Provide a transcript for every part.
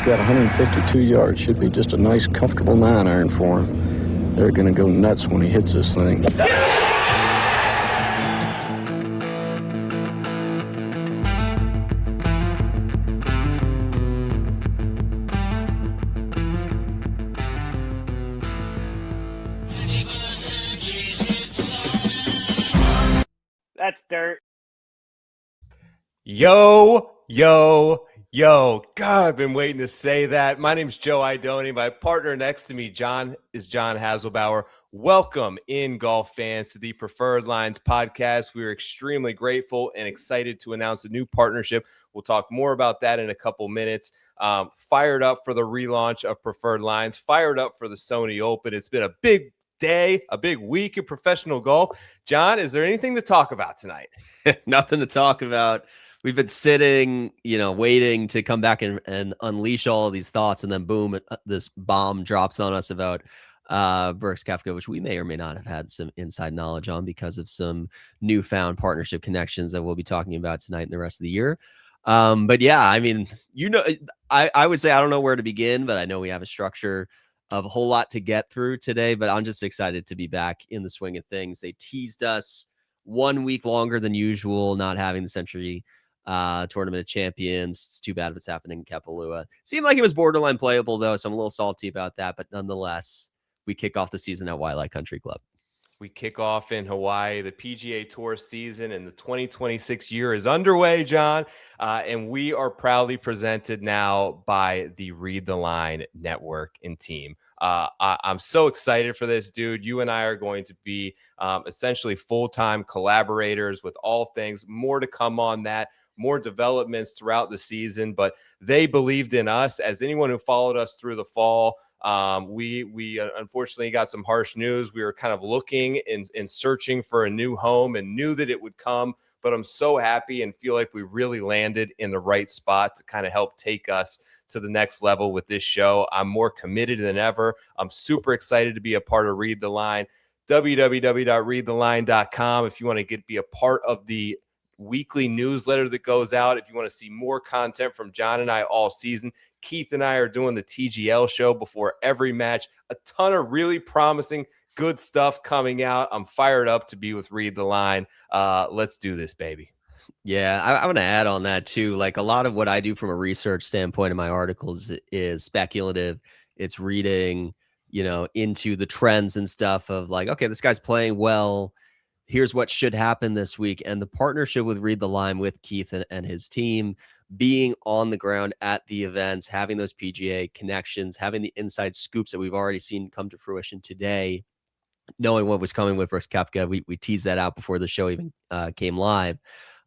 Got 152 yards. Should be just a nice, comfortable 9-iron for him. They're going to go nuts when he hits this thing. That's dirt. Yo. God, I've been waiting to say that. My name's Joe Idoni. My partner next to me, John Haselbauer. Welcome in, golf fans, to the Preferred Lines podcast. We are extremely grateful and excited to announce a new partnership. We'll talk more about that in a couple minutes. Fired up for the relaunch of Preferred Lines. Fired up for the Sony Open. It's been a big day, a big week in professional golf. John, is there anything to talk about tonight? Nothing to talk about. We've been sitting, waiting to come back and unleash all of these thoughts. And then boom, this bomb drops on us about Brooks Koepka, which we may or may not have had some inside knowledge on because of some newfound partnership connections that we'll be talking about tonight and the rest of the year. But yeah, I mean, I would say I don't know where to begin, but I know we have a structure of a whole lot to get through today. But I'm just excited to be back in the swing of things. They teased us 1 week longer than usual, not having the Century Tournament of Champions. It's too bad if it's happening in Kapalua. Seemed like it was borderline playable though, so I'm a little salty about that. But nonetheless, we kick off the season at Waialae Country Club. We kick off in Hawaii. The PGA Tour season and the 2026 year is underway, John. And we are proudly presented now by the Read the Line network and team. I'm so excited for this, dude. You and I are going to be essentially full-time collaborators with all things. More to come on that. More developments throughout the season, but they believed in us. As anyone who followed us through the fall, we unfortunately got some harsh news. We were kind of looking and searching for a new home and knew that it would come, but I'm so happy and feel like we really landed in the right spot to kind of help take us to the next level with this show. I'm more committed than ever. I'm super excited to be a part of Read the Line. www.readtheline.com if you want to be a part of the weekly newsletter that goes out. If you want to see more content from John and I all season, Keith and I are doing the TGL show before every match. A ton of really promising, good stuff coming out. I'm fired up to be with Read the Line. Let's do this, baby. Yeah, I want to add on that too. Like a lot of what I do from a research standpoint in my articles is speculative. It's reading, into the trends and stuff of like, okay, this guy's playing well. Here's what should happen this week. And the partnership with Read the Line with Keith and his team, being on the ground at the events, having those PGA connections, having the inside scoops that we've already seen come to fruition today, knowing what was coming with Brooks Koepka. We teased that out before the show even came live.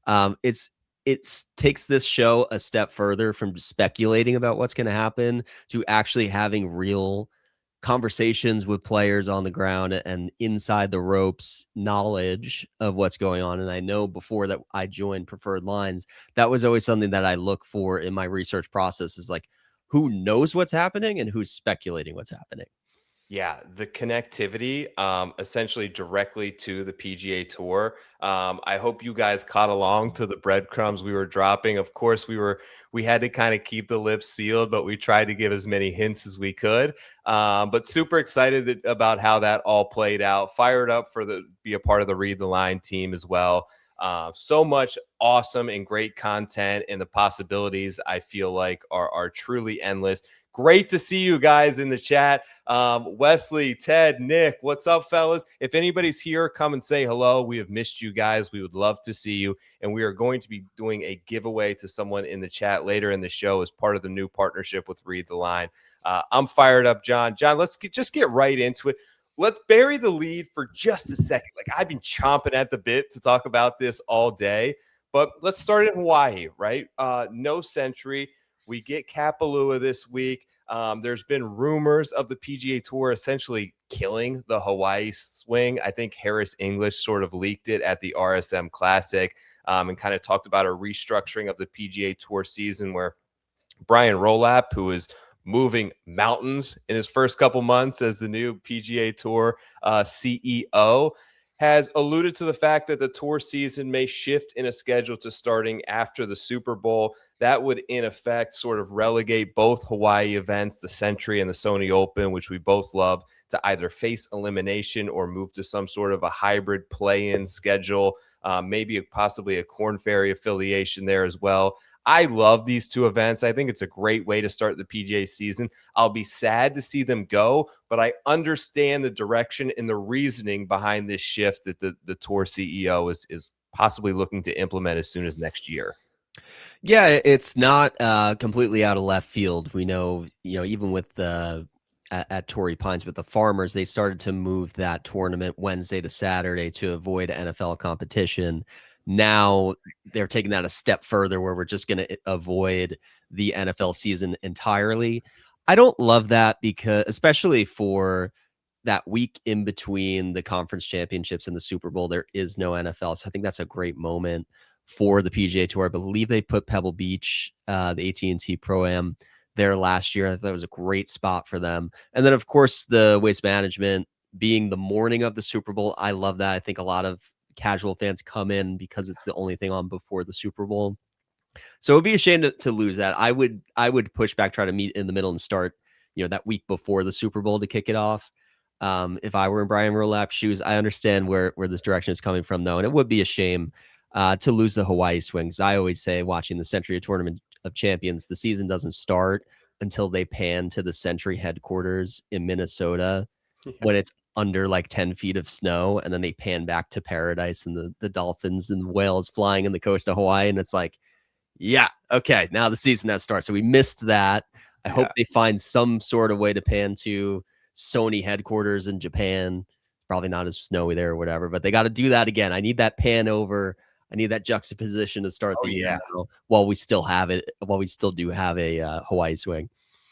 It takes this show a step further from speculating about what's going to happen to actually having real conversations with players on the ground and inside the ropes knowledge of what's going on. And I know before that I joined Preferred Lines, that was always something that I look for in my research process is like, who knows what's happening and who's speculating what's happening. Yeah, the connectivity essentially directly to the PGA Tour. I hope you guys caught along to the breadcrumbs we were dropping. Of course, we had to kind of keep the lips sealed, but we tried to give as many hints as we could. But super excited about how that all played out. Fired up for be a part of the Read the Line team as well. So much awesome and great content, and the possibilities I feel like are truly endless. Great to see you guys in the chat. Wesley, Ted, Nick, what's up, fellas? If anybody's here, come and say hello. We have missed you guys. We would love to see you. And we are going to be doing a giveaway to someone in the chat later in the show as part of the new partnership with Read the Line. I'm fired up, John. John, let's just get right into it. Let's bury the lead for just a second. Like, I've been chomping at the bit to talk about this all day, but let's start in Hawaii, right? No Century. We get Kapalua this week. There's been rumors of the PGA Tour essentially killing the Hawaii swing. I think Harris English sort of leaked it at the RSM Classic and kind of talked about a restructuring of the PGA Tour season where Brian Rolap, who is moving mountains in his first couple months as the new PGA Tour CEO, has alluded to the fact that the tour season may shift in a schedule to starting after the Super Bowl. That would, in effect, sort of relegate both Hawaii events, the Century and the Sony Open, which we both love, to either face elimination or move to some sort of a hybrid play-in schedule, maybe possibly a Korn Ferry affiliation there as well. I love these two events. I think it's a great way to start the PGA season. I'll be sad to see them go, but I understand the direction and the reasoning behind this shift that the tour CEO is possibly looking to implement as soon as next year. Yeah, it's not completely out of left field. We know, even with the at Torrey Pines with the Farmers, they started to move that tournament Wednesday to Saturday to avoid NFL competition. Now they're taking that a step further where we're just going to avoid the NFL season entirely. I don't love that because, especially for that week in between the conference championships and the Super Bowl, there is no NFL. So I think that's a great moment for the PGA Tour. I believe they put Pebble Beach, the AT&T Pro-Am there last year. I thought that was a great spot for them. And then, of course, the Waste Management being the morning of the Super Bowl. I love that. I think a lot of casual fans come in because it's the only thing on before the Super Bowl. So it would be a shame to lose that. I would push back, try to meet in the middle and start, that week before the Super Bowl to kick it off. If I were in Brian Rulap's shoes, I understand where this direction is coming from, though. And it would be a shame to lose the Hawaii swings. I always say, watching the Century Tournament of Champions, the season doesn't start until they pan to the Century headquarters in Minnesota when it's under like 10 feet of snow, and then they pan back to paradise and the dolphins and whales flying in the coast of Hawaii. And it's like, yeah, okay, now the season that starts. So we missed that. I hope they find some sort of way to pan to Sony headquarters in Japan. Probably not as snowy there or whatever, but they got to do that again. I need that pan over. I need that juxtaposition to start the year while we still have it, while we still do have a Hawaii swing.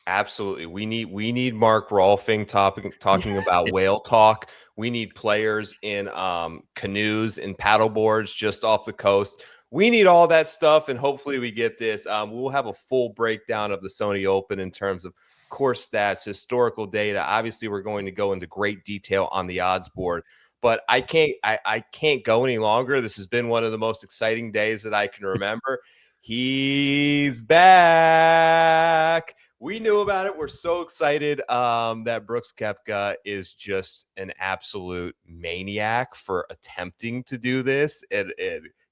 Absolutely. We need Mark Rolfing talking about whale talk. We need players in canoes and paddle boards just off the coast. We need all that stuff, and hopefully we get this. We'll have a full breakdown of the Sony Open in terms of course stats, historical data. Obviously, we're going to go into great detail on the odds board, but I can't go any longer. This has been one of the most exciting days that I can remember. He's back. We knew about it. We're so excited that Brooks Koepka is just an absolute maniac for attempting to do this and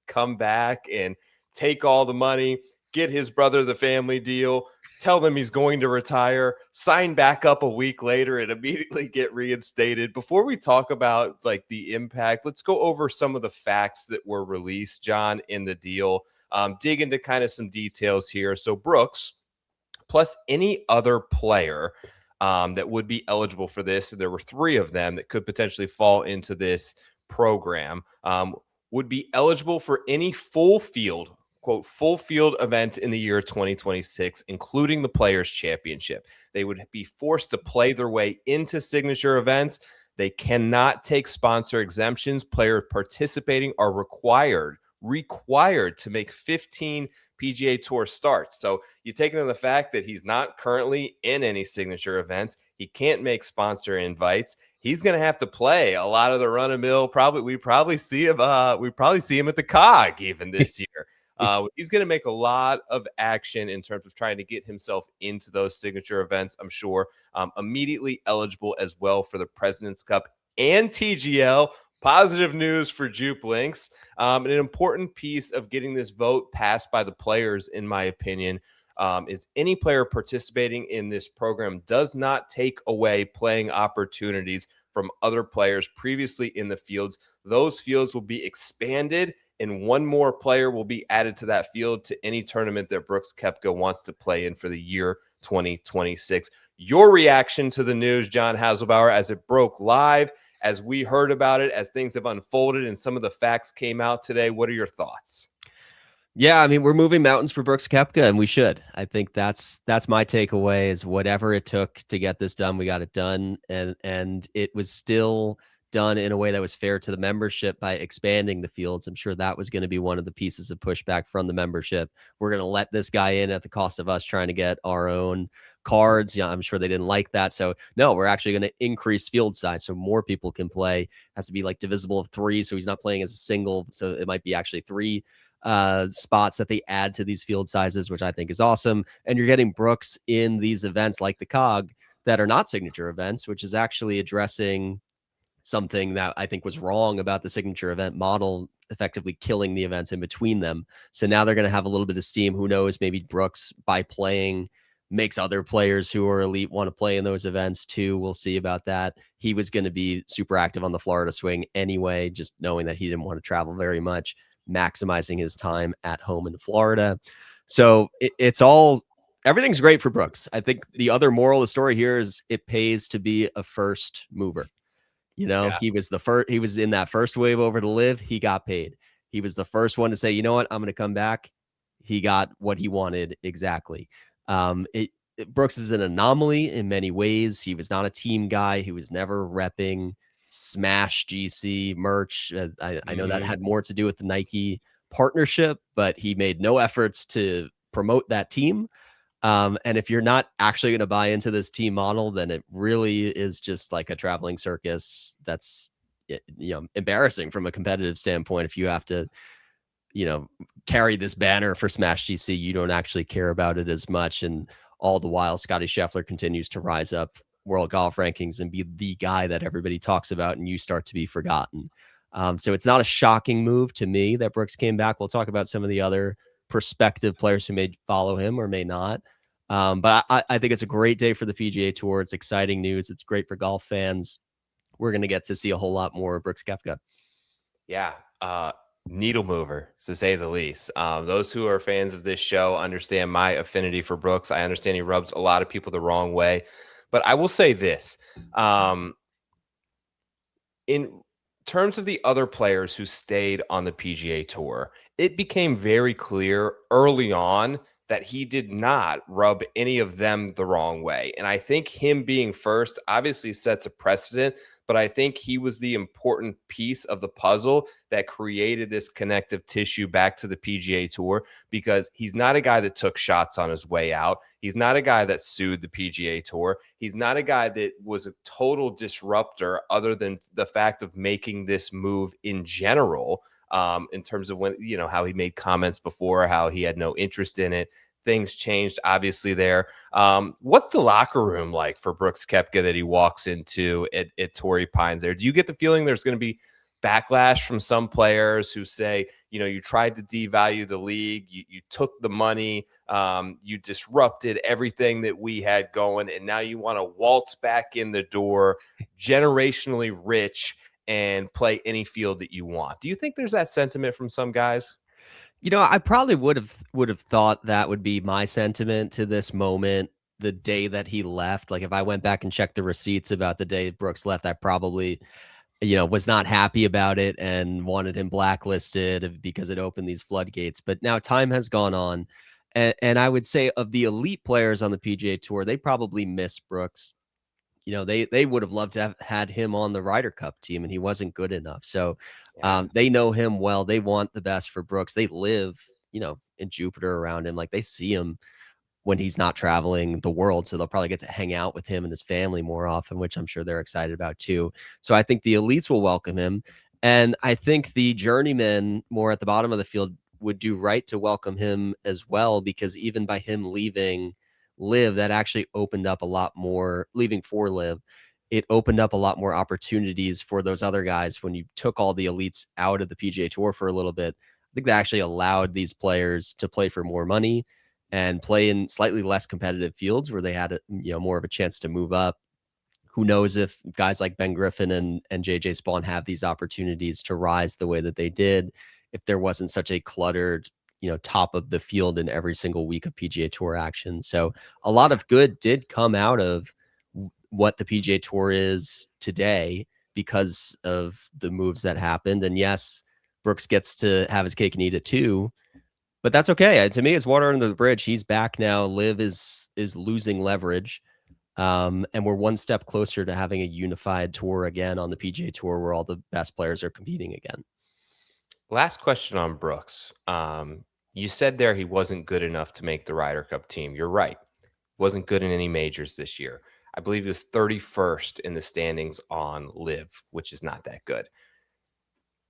come back and take all the money, get his brother the family deal, tell them he's going to retire, sign back up a week later, and immediately get reinstated. Before we talk about like the impact, let's go over some of the facts that were released, John, in the deal. Dig into kind of some details here. So Brooks, plus any other player that would be eligible for this, there were 3 of them that could potentially fall into this program, would be eligible for any full field, quote, full field event in the year 2026, including the Players' Championship. They would be forced to play their way into signature events. They cannot take sponsor exemptions. Players participating are required to make 15 PGA Tour starts. So you take into the fact that he's not currently in any signature events. He can't make sponsor invites. He's going to have to play a lot of the run-of-mill. We probably see him at the COG even this year. He's going to make a lot of action in terms of trying to get himself into those signature events, I'm sure. Immediately eligible as well for the President's Cup and TGL. Positive news for Jupe Links. An important piece of getting this vote passed by the players, in my opinion, is any player participating in this program does not take away playing opportunities from other players previously in the fields. Those fields will be expanded, and one more player will be added to that field to any tournament that Brooks Koepka wants to play in for the year 2026. Your reaction to the news, John Hasselbauer, as it broke live, as we heard about it, as things have unfolded and some of the facts came out today. What are your thoughts? Yeah, I mean, we're moving mountains for Brooks Koepka, and we should. I think that's my takeaway is whatever it took to get this done, we got it done. And it was still done in a way that was fair to the membership by expanding the fields. I'm sure that was going to be one of the pieces of pushback from the membership. We're going to let this guy in at the cost of us trying to get our own cards. Yeah, I'm sure they didn't like that. So no, we're actually going to increase field size so more people can play. It has to be like divisible of 3, so he's not playing as a single. So it might be actually 3 spots that they add to these field sizes, which I think is awesome. And you're getting Brooks in these events like the COG that are not signature events, which is actually addressing something that I think was wrong about the signature event model, effectively killing the events in between them. So now they're going to have a little bit of steam. Who knows? Maybe Brooks, by playing, makes other players who are elite want to play in those events too. We'll see about that. He was going to be super active on the Florida swing anyway, just knowing that he didn't want to travel very much, maximizing his time at home in Florida. So it's all, everything's great for Brooks. I think the other moral of the story here is it pays to be a first mover. You know, Yeah. he was in that first wave over to Live. He got paid. He was the first one to say, you know what, I'm going to come back. He got what he wanted exactly. Brooks is an anomaly in many ways. He was not a team guy. He was never repping Smash GC merch. I know that had more to do with the Nike partnership, but he made no efforts to promote that team. And if you're not actually going to buy into this team model, then it really is just like a traveling circus. That's, embarrassing from a competitive standpoint. If you have to, carry this banner for Smash GC, you don't actually care about it as much. And all the while, Scotty Scheffler continues to rise up world golf rankings and be the guy that everybody talks about, and you start to be forgotten. So it's not a shocking move to me that Brooks came back. We'll talk about some of the other prospective players who may follow him or may not. But I think it's a great day for the PGA Tour. It's exciting news. It's great for golf fans. We're going to get to see a whole lot more of Brooks Koepka. Yeah. Needle mover, to say the least. Those who are fans of this show understand my affinity for Brooks. I understand he rubs a lot of people the wrong way. But I will say this. In terms of the other players who stayed on the PGA Tour, it became very clear early on that he did not rub any of them the wrong way. And I think him being first obviously sets a precedent, but I think he was the important piece of the puzzle that created this connective tissue back to the PGA Tour, because he's not a guy that took shots on his way out. He's not a guy that sued the PGA Tour. He's not a guy that was a total disruptor other than the fact of making this move in general. In terms of when, how he made comments before, how he had no interest in it. Things changed, obviously, there. What's the locker room like for Brooks Koepka that he walks into at Torrey Pines there? Do you get the feeling there's going to be backlash from some players who say, you tried to devalue the league, you took the money, you disrupted everything that we had going, and now you want to waltz back in the door, generationally rich, and play any field that you want? Do you think there's that sentiment from some guys? I probably would have thought that would be my sentiment to this moment, the day that he left. Like if I went back and checked the receipts about the day Brooks left, I probably, was not happy about it and wanted him blacklisted because it opened these floodgates. But now time has gone on. And I would say of the elite players on the PGA Tour, they probably miss Brooks. They would have loved to have had him on the Ryder Cup team, and he wasn't good enough. So they know him well. They want the best for Brooks. They live, in Jupiter around him. Like they see him when he's not traveling the world. So they'll probably get to hang out with him and his family more often, which I'm sure they're excited about too. So I think the elites will welcome him. And I think the journeymen more at the bottom of the field would do right to welcome him as well, because even by him leaving Live, that actually opened up a lot more, leaving for Live, it opened up a lot more opportunities for those other guys. When you took all the elites out of the PGA Tour for a little bit, I think that actually allowed these players to play for more money and play in slightly less competitive fields where they had more of a chance to move up. Who knows if guys like Ben Griffin and JJ Spawn have these opportunities to rise the way that they did, if there wasn't such a cluttered top of the field in every single week of PGA Tour action. So a lot of good did come out of what the PGA Tour is today because of the moves that happened. And yes, Brooks gets to have his cake and eat it too, but that's okay. To me, it's water under the bridge. He's back now. Live is losing leverage. And we're one step closer to having a unified tour again on the PGA Tour where all the best players are competing again. Last question on Brooks. You said there he wasn't good enough to make the Ryder Cup team. You're right. Wasn't good in any majors this year. I believe he was 31st in the standings on Live, which is not that good.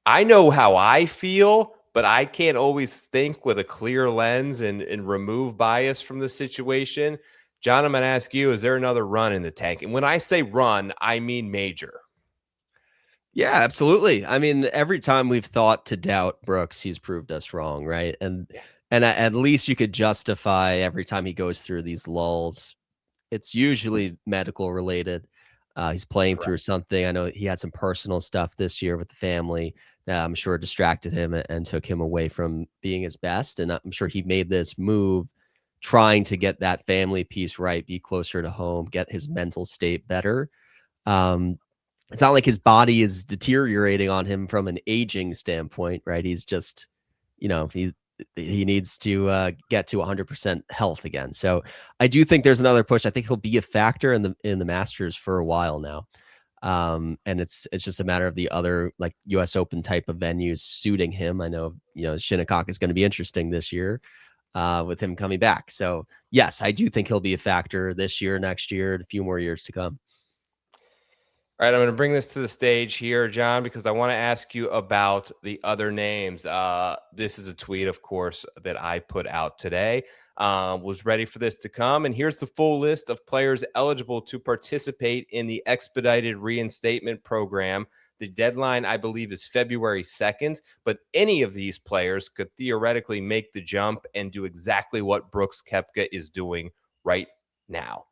I know how I feel, but I can't always think with a clear lens and remove bias from the situation. John, I'm going to ask you, is there another run in the tank? And when I say run, I mean major. Yeah, absolutely. I mean, every time we've thought to doubt Brooks, he's proved us wrong, right? And at least you could justify every time he goes through these lulls. It's usually medical related. He's playing through something. I know he had some personal stuff this year with the family that I'm sure distracted him and took him away from being his best. And I'm sure he made this move trying to get that family piece right, be closer to home, get his mental state better. It's not like his body is deteriorating on him from an aging standpoint, right? He's just, he needs to get to 100% health again. So I do think there's another push. I think he'll be a factor in the Masters for a while now. And it's just a matter of the other like US Open type of venues suiting him. I know, Shinnecock is going to be interesting this year with him coming back. So yes, I do think he'll be a factor this year, next year, and a few more years to come. All right, I'm going to bring this to the stage here, John, because I want to ask you about the other names. This is a tweet, of course, that I put out today. Was ready for this to come. And here's the full list of players eligible to participate in the expedited reinstatement program. The deadline, I believe, is February 2nd, but any of these players could theoretically make the jump and do exactly what Brooks Koepka is doing right now.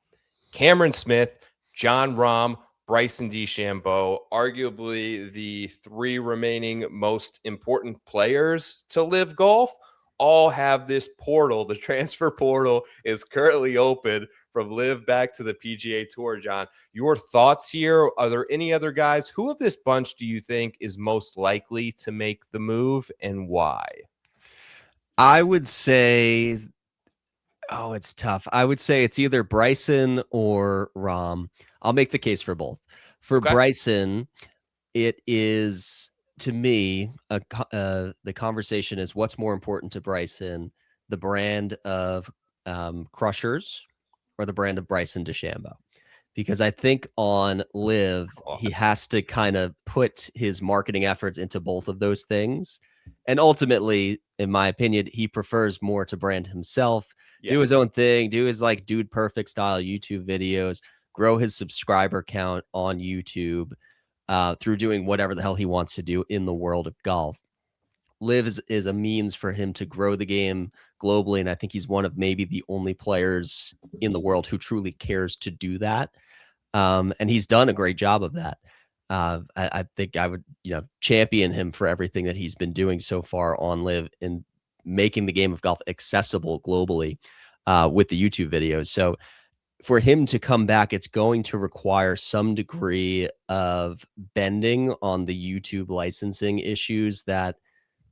Cameron Smith, Jon Rahm, Bryson DeChambeau, arguably the three remaining most important players to live golf, all have this portal. The transfer portal is currently open from live back to the PGA Tour. John, your thoughts here? Are there any other guys? Who of this bunch do you think is most likely to make the move and why? I would say, it's tough. I would say it's either Bryson or Rahm. I'll make the case for both. For Bryson, it is, to me, the conversation is what's more important to Bryson, the brand of Crushers or the brand of Bryson DeChambeau? Because I think on Live, he has to kind of put his marketing efforts into both of those things. And ultimately, in my opinion, he prefers more to brand himself, do his own thing, do his like Dude Perfect style YouTube videos, grow his subscriber count on YouTube through doing whatever the hell he wants to do in the world of golf. Live is a means for him to grow the game globally. And I think he's one of maybe the only players in the world who truly cares to do that. And he's done a great job of that. I think I would, champion him for everything that he's been doing so far on Live in making the game of golf accessible globally with the YouTube videos. So for him to come back, it's going to require some degree of bending on the YouTube licensing issues that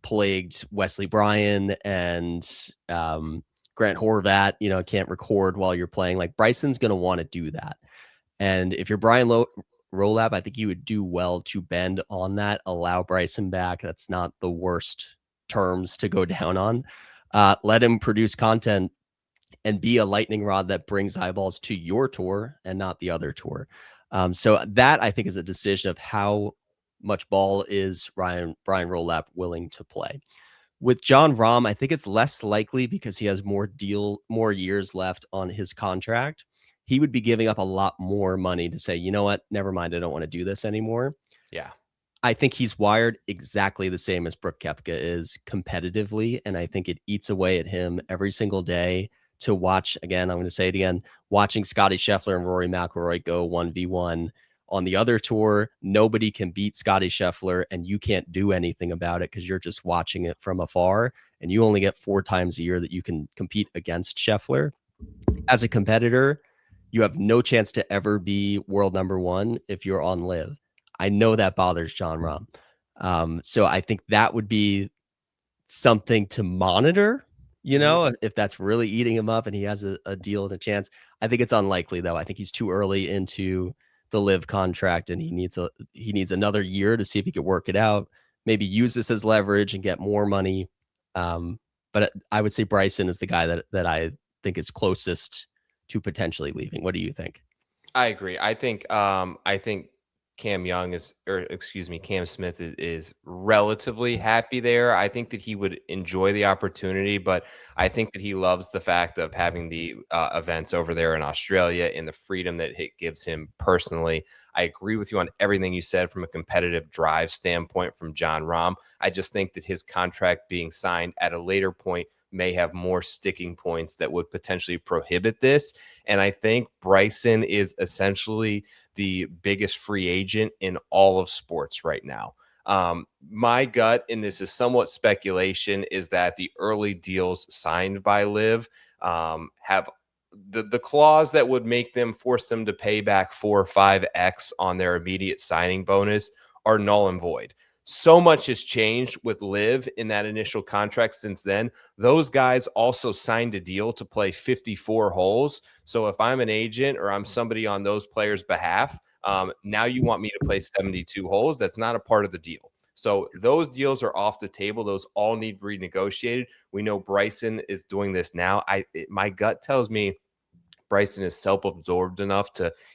plagued Wesley Bryan and Grant Horvat. Can't record while you're playing. Like Bryson's going to want to do that. And if you're Brian Rolab, I think you would do well to bend on that, allow Bryson back. That's not the worst terms to go down on. Let him produce content and be a lightning rod that brings eyeballs to your tour and not the other tour. So that I think is a decision of how much ball is Brian Rolap willing to play. With Jon Rahm, I think it's less likely because he has more years left on his contract. He would be giving up a lot more money to say, you know what, never mind, I don't want to do this anymore. Yeah. I think he's wired exactly the same as Brooks Koepka is competitively, and I think it eats away at him every single day to watch, again, I'm going to say it again, watching Scotty Scheffler and Rory McIlroy go 1v1 on the other tour. Nobody can beat Scotty Scheffler, and you can't do anything about it because you're just watching it from afar, and you only get 4 times a year that you can compete against Scheffler. As a competitor, you have no chance to ever be world number one if you're on Live. I know that bothers Jon Rahm. So I think that would be something to monitor, you know, if that's really eating him up and he has a deal and a chance. I think it's unlikely though. I think he's too early into the live contract and he needs another year to see if he could work it out, maybe use this as leverage and get more money. But I would say Bryson is the guy that I think is closest to potentially leaving. What do you think? I agree. I think Cam Young is, or excuse me, Cam Smith is relatively happy there. I think that he would enjoy the opportunity, but I think that he loves the fact of having the events over there in Australia and the freedom that it gives him personally. I agree with you on everything you said from a competitive drive standpoint from John Rahm. I just think that his contract being signed at a later point may have more sticking points that would potentially prohibit this. And I think Bryson is essentially the biggest free agent in all of sports right now. My gut, and this is somewhat speculation, is that the early deals signed by Liv have the clause that would make them force them to pay back 4 or 5x on their immediate signing bonus are null and void. So much has changed with Liv in that initial contract since then. Those guys also signed a deal to play 54 holes. So if I'm an agent or I'm somebody on those players' behalf, now you want me to play 72 holes. That's not a part of the deal. So those deals are off the table. Those all need renegotiated. We know Bryson is doing this now. My gut tells me Bryson is self-absorbed enough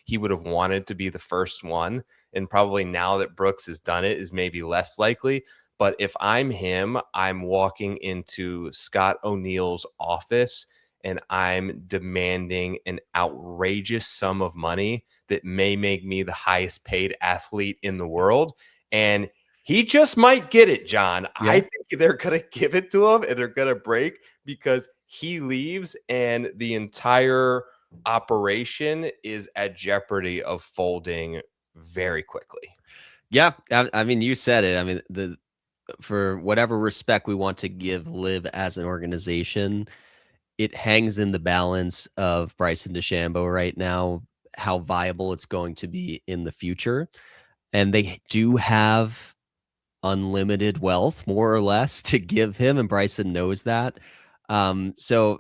he would have wanted to be the first one. And probably now that Brooks has done it is maybe less likely. But if I'm him, I'm walking into Scott O'Neill's office and I'm demanding an outrageous sum of money that may make me the highest paid athlete in the world. And he just might get it, John. Yeah. I think they're going to give it to him and they're going to break because he leaves and the entire operation is at jeopardy of folding very quickly. Yeah, I mean, you said it. I mean, for whatever respect we want to give Liv as an organization, it hangs in the balance of Bryson DeChambeau right now, how viable it's going to be in the future. And they do have unlimited wealth, more or less, to give him, and Bryson knows that. So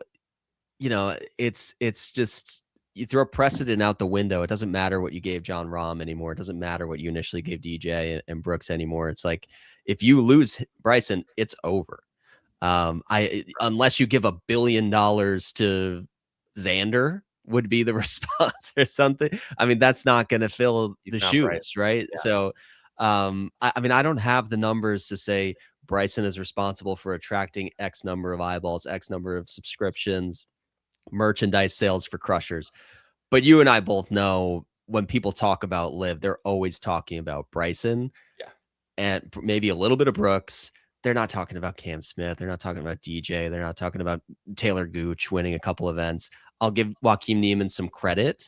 you know, it's just you throw precedent out the window. It doesn't matter what you gave John Rahm anymore. It doesn't matter what you initially gave DJ and Brooks anymore. It's like if you lose Bryson, it's over. Unless you give $1 billion to Xander would be the response or something. I mean, that's not going to fill the shoes, right? Yeah. So, I mean, I don't have the numbers to say Bryson is responsible for attracting X number of eyeballs, X number of subscriptions, merchandise sales for Crushers. But you and I both know when people talk about Liv, they're always talking about Bryson. Yeah. And maybe a little bit of Brooks. They're not talking about Cam Smith. They're not talking about DJ. They're not talking about Taylor Gooch winning a couple events. I'll give Joaquin Niemann some credit,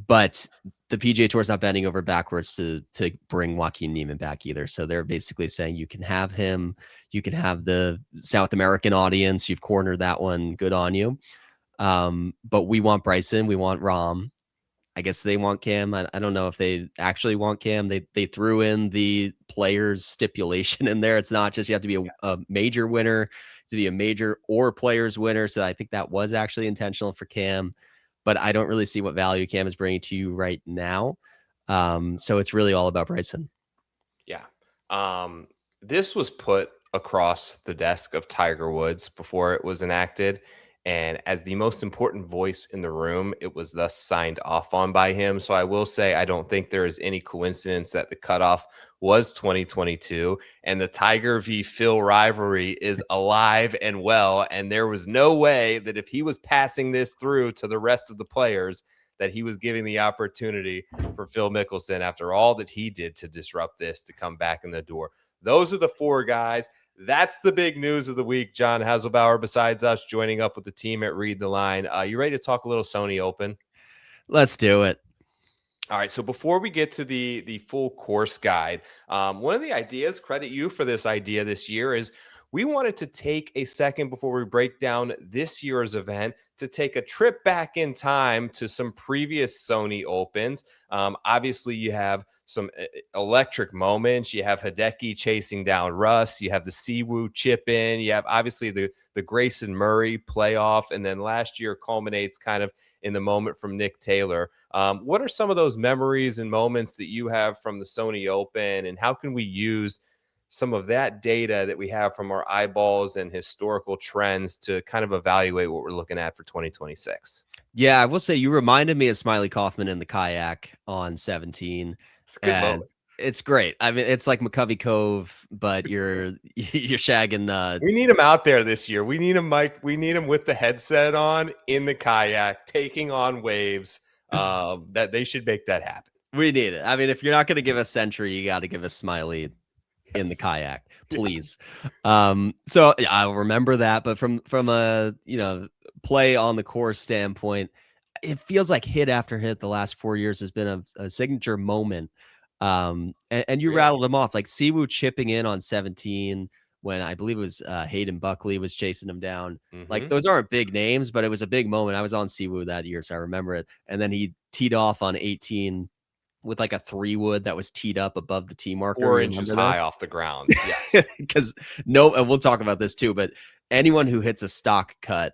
but the PGA Tour is not bending over backwards to bring Joaquin Niemann back either. So they're basically saying you can have him. You can have the South American audience. You've cornered that one. Good on you. But we want Bryson. We want Rahm. I guess they want Cam. I don't know if they actually want Cam. They threw in the players stipulation in there. It's not just you have to be a major winner, to be a major or players winner. So I think that was actually intentional for Cam, but I don't really see what value Cam is bringing to you right now. So it's really all about Bryson. Yeah. This was put across the desk of Tiger Woods before it was enacted. And as the most important voice in the room, it was thus signed off on by him. So I will say, I don't think there is any coincidence that the cutoff was 2022 and the Tiger v. Phil rivalry is alive and well. And there was no way that if he was passing this through to the rest of the players, that he was giving the opportunity for Phil Mickelson, after all that he did to disrupt this, to come back in the door. Those are the four guys. That's the big news of the week. John Hasselbauer, besides us, joining up with the team at Read the Line. You ready to talk a little Sony Open? Let's do it. All right. So before we get to the full course guide, one of the ideas, credit you for this idea this year, is we wanted to take a second before we break down this year's event to take a trip back in time to some previous Sony Opens. Obviously, you have some electric moments. You have Hideki chasing down Russ. You have the Siwoo chip in. You have obviously the Grayson Murray playoff. And then last year culminates kind of in the moment from Nick Taylor. What are some of those memories and moments that you have from the Sony Open, and how can we use some of that data that we have from our eyeballs and historical trends to kind of evaluate what we're looking at for 2026? Yeah, I will say you reminded me of Smiley Kaufman in the kayak on 17. It's a good And moment. it's great. I mean, it's like McCovey Cove, but you're shagging the. We need him out there this year. We need him, Mike. We need him with the headset on in the kayak, taking on waves. That they should make that happen. We need it. I mean, if you're not going to give us Century, you got to give us Smiley in the kayak, please. So yeah, I'll remember that. But from a play on the course standpoint, it feels like hit after hit the last 4 years has been a signature moment. And you Really? rattled them off, like Siwoo chipping in on 17 when I believe it was Hayden Buckley was chasing him down. Like those aren't big names, but it was a big moment. I was on Siwoo that year, so I remember it. And then he teed off on 18 with like a 3-wood that was teed up above the tee marker. 4 inches high off the ground. Yes. Because and we'll talk about this too, but anyone who hits a stock cut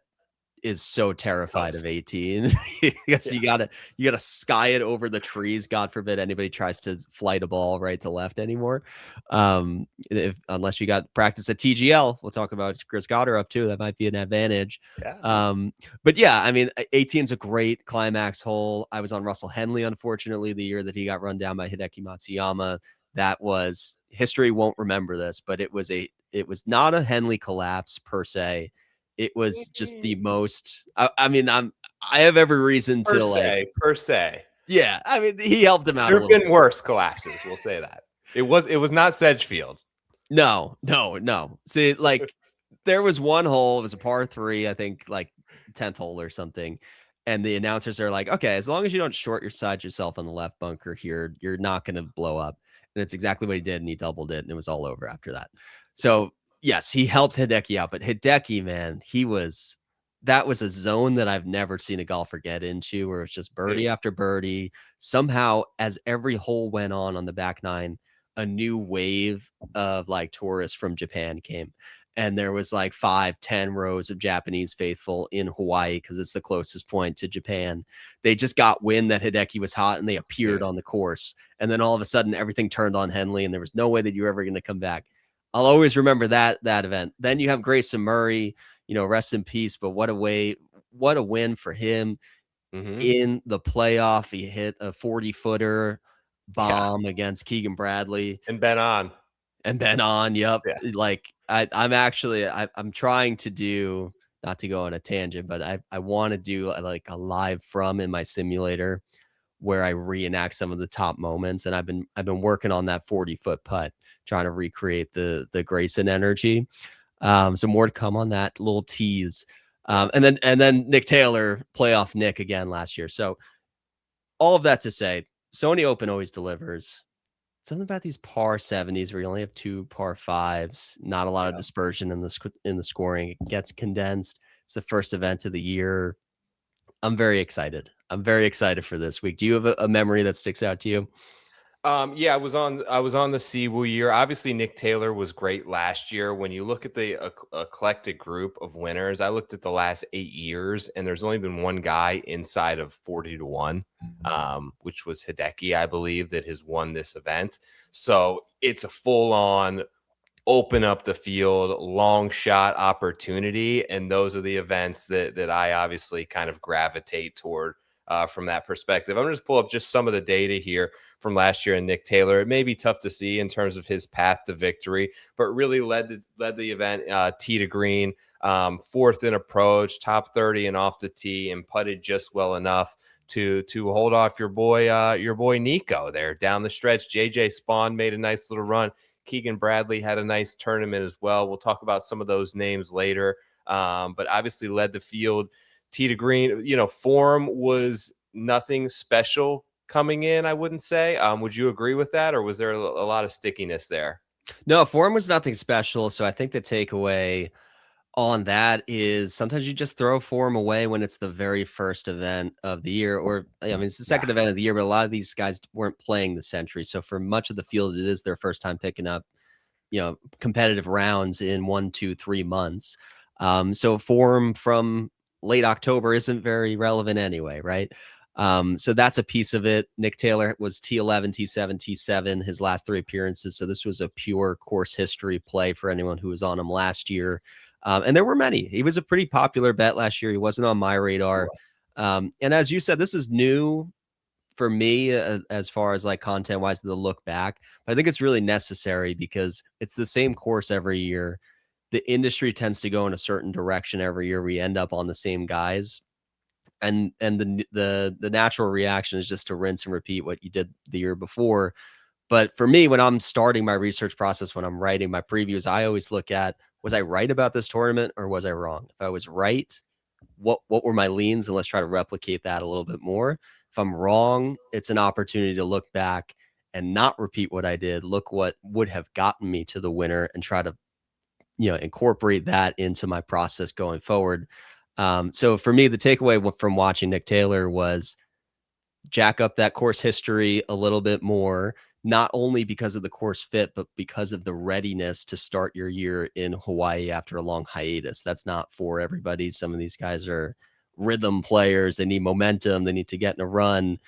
is so terrified of 18 because you gotta sky it over the trees. God forbid anybody tries to flight a ball right to left anymore. Unless you got practice at TGL, we'll talk about Chris Goddard up too. That might be an advantage. Yeah. But yeah, I mean, 18 is a great climax hole. I was on Russell Henley, unfortunately, the year that he got run down by Hideki Matsuyama. That was history won't remember this, but it was not a Henley collapse per se. It was just the most. I mean, I have every reason to per se. Yeah, I mean, he helped him out. There have been worse collapses. We'll say that it was not Sedgefield. No. See, like there was one hole. It was a par 3, I think, like 10th hole or something. And the announcers are like, okay, as long as you don't short your side yourself on the left bunker here, you're not going to blow up. And it's exactly what he did, and he doubled it, and it was all over after that. So yes, he helped Hideki out, but Hideki, man, that was a zone that I've never seen a golfer get into, where it's just birdie after birdie. Somehow, as every hole went on the back nine, a new wave of like tourists from Japan came. And there was like 5-10 rows of Japanese faithful in Hawaii because it's the closest point to Japan. They just got wind that Hideki was hot and they appeared on the course. And then all of a sudden, everything turned on Henley, and there was no way that you were ever going to come back. I'll always remember that event. Then you have Grayson Murray, rest in peace. But what a win for him in the playoff. He hit a 40-footer bomb against Keegan Bradley and Ben on. Yep. Yeah. Like I'm trying to do, not to go on a tangent, but I want to do like a live from in my simulator where I reenact some of the top moments. And I've been working on that 40-foot putt, trying to recreate the Grayson energy. So more to come on that, little tease. And then Nick Taylor, playoff Nick again last year. So all of that to say, Sony Open always delivers. Something about these par 70s where you only have 2 par 5s, not a lot of dispersion in the scoring. It gets condensed. It's the first event of the year. I'm very excited. For this week. Do you have a memory that sticks out to you? Yeah, I was on the Siwoo year. Obviously, Nick Taylor was great last year. When you look at the eclectic group of winners, I looked at the last 8 years, and there's only been one guy inside of 40-1, which was Hideki, I believe, that has won this event. So it's a full-on open up the field, long shot opportunity, and those are the events that I obviously kind of gravitate toward. From that perspective, I'm going to just pull up just some of the data here from last year. And Nick Taylor, it may be tough to see in terms of his path to victory, but really led the event tee to green, 4th in approach, top 30 and off the tee, and putted just well enough to hold off your boy Nico there down the stretch. JJ Spawn made a nice little run. Keegan Bradley had a nice tournament as well. We'll talk about some of those names later, but obviously led the field. Tee to green, form was nothing special coming in, I wouldn't say. Would you agree with that, or was there a lot of stickiness there? No, form was nothing special. So I think the takeaway on that is sometimes you just throw form away when it's the very first event of the year, or I mean, it's the Yeah. second event of the year, but a lot of these guys weren't playing the Century. So for much of the field, it is their first time picking up, competitive rounds in 1, 2, 3 months. So form from late October isn't very relevant anyway, right? So that's a piece of it. Nick Taylor was T11, T7, T7 his last 3 appearances. So this was a pure course history play for anyone who was on him last year. And there were many. He was a pretty popular bet last year. He wasn't on my radar. And as you said, this is new for me as far as like content wise to look back. But I think it's really necessary because it's the same course every year. The industry tends to go in a certain direction every year. We end up on the same guys. And the natural reaction is just to rinse and repeat what you did the year before. But for me, when I'm starting my research process, when I'm writing my previews, I always look at, was I right about this tournament or was I wrong? If I was right, what were my leans? And let's try to replicate that a little bit more. If I'm wrong, it's an opportunity to look back and not repeat what I did. Look what would have gotten me to the winner and try to, incorporate that into my process going forward. So for me, the takeaway from watching Nick Taylor was jack up that course history a little bit more, not only because of the course fit, but because of the readiness to start your year in Hawaii after a long hiatus. That's not for everybody. Some of these guys are rhythm players. They need momentum. They need to get in a run.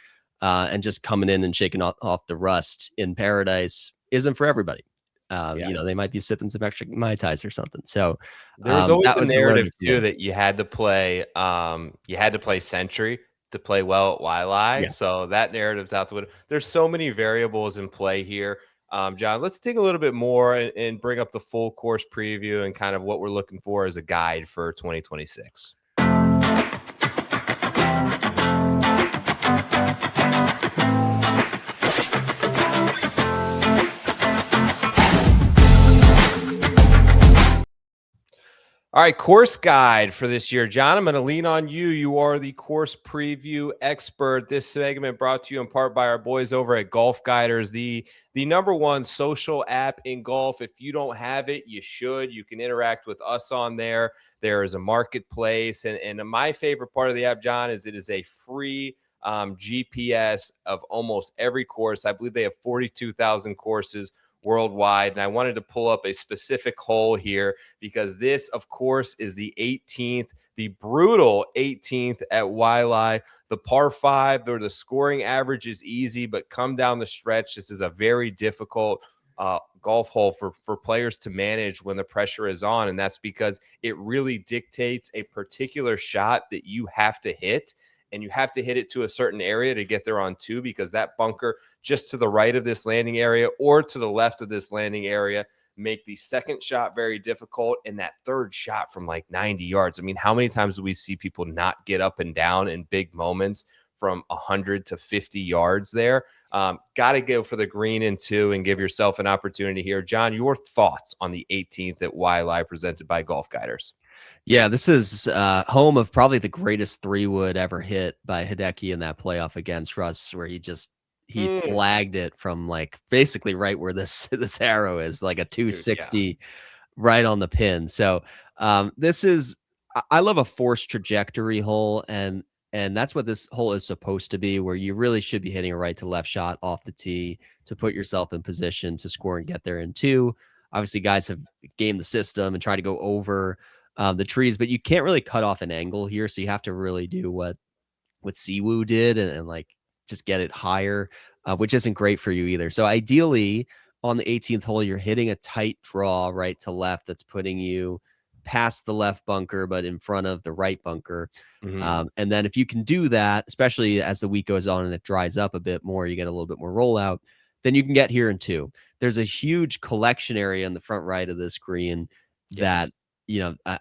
And just coming in and shaking off the rust in paradise isn't for everybody. They might be sipping some extra Mai Tais or something. So There was always that a was the narrative learning too field. that you had to play Century to play well at Waialae. Yeah. So that narrative's out the window. There's so many variables in play here. John, let's dig a little bit more and bring up the full course preview and kind of what we're looking for as a guide for 2026. All right, course guide for this year. John, I'm going to lean on you. You are the course preview expert. This segment brought to you in part by our boys over at GolfGuiders, the #1 social app in golf. If you don't have it, you should. You can interact with us on there. There is a marketplace. And my favorite part of the app, John, is it is a free GPS of almost every course. I believe they have 42,000 courses worldwide. And I wanted to pull up a specific hole here because this, of course, is the 18th, the brutal 18th at Waialae. The par 5, or the scoring average is easy, but come down the stretch, this is a very difficult golf hole for players to manage when the pressure is on. And that's because it really dictates a particular shot that you have to hit. And you have to hit it to a certain area to get there on 2, because that bunker just to the right of this landing area or to the left of this landing area make the second shot very difficult, and that third shot from like 90 yards. I mean, how many times do we see people not get up and down in big moments from 100 to 50 yards there? Got to go for the green in 2 and give yourself an opportunity here. John, your thoughts on the 18th at Waialae presented by GolfGuiders? Yeah, this is home of probably the greatest 3-wood ever hit by Hideki in that playoff against Russ, where he flagged it from like basically right where this arrow is, like a 260 right on the pin. So this is, I love a forced trajectory hole, and that's what this hole is supposed to be, where you really should be hitting a right to left shot off the tee to put yourself in position to score and get there in 2. Obviously, guys have gamed the system and try to go over the trees, but you can't really cut off an angle here. So you have to really do what Siwoo did and like just get it higher, which isn't great for you either. So ideally on the 18th hole, you're hitting a tight draw right to left that's putting you past the left bunker, but in front of the right bunker. And then if you can do that, especially as the week goes on and it dries up a bit more, you get a little bit more rollout, then you can get here in 2. There's a huge collection area in the front right of this green that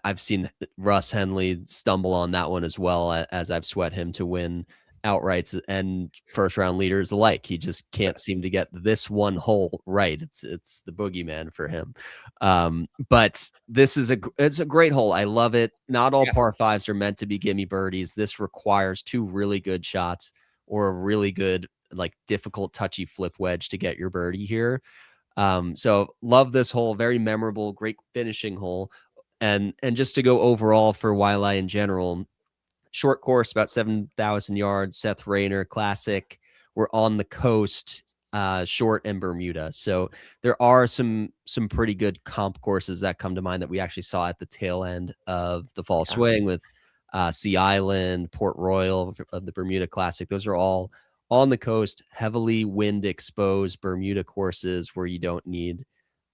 I've seen Russ Henley stumble on that one as well, as I've sweat him to win outrights and first round leaders alike. He just can't seem to get this one hole right. It's the boogeyman for him. But this is it's a great hole. I love it. Not all par 5s are meant to be gimme birdies. This requires 2 really good shots or a really good, like difficult touchy flip wedge to get your birdie here. So love this hole, very memorable, great finishing hole. And just to go overall for Waialae in general, short course, about 7,000 yards, Seth Rayner Classic. We're on the coast, short and Bermuda. So there are some pretty good comp courses that come to mind that we actually saw at the tail end of the fall swing with Sea Island, Port Royal of the Bermuda Classic. Those are all on the coast, heavily wind exposed Bermuda courses where you don't need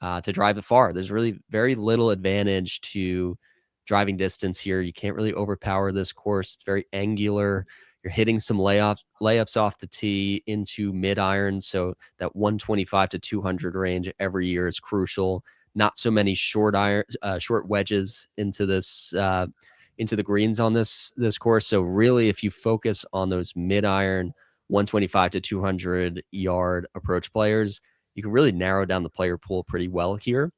to drive it far. There's really very little advantage to driving distance here. You can't really overpower this course. It's very angular. You're hitting some layups off the tee into mid iron. So that 125 to 200 range every year is crucial. Not so many short wedges into this, into the greens on this course. So really, if you focus on those mid iron 125 to 200 yard approach players, you can really narrow down the player pool pretty well here.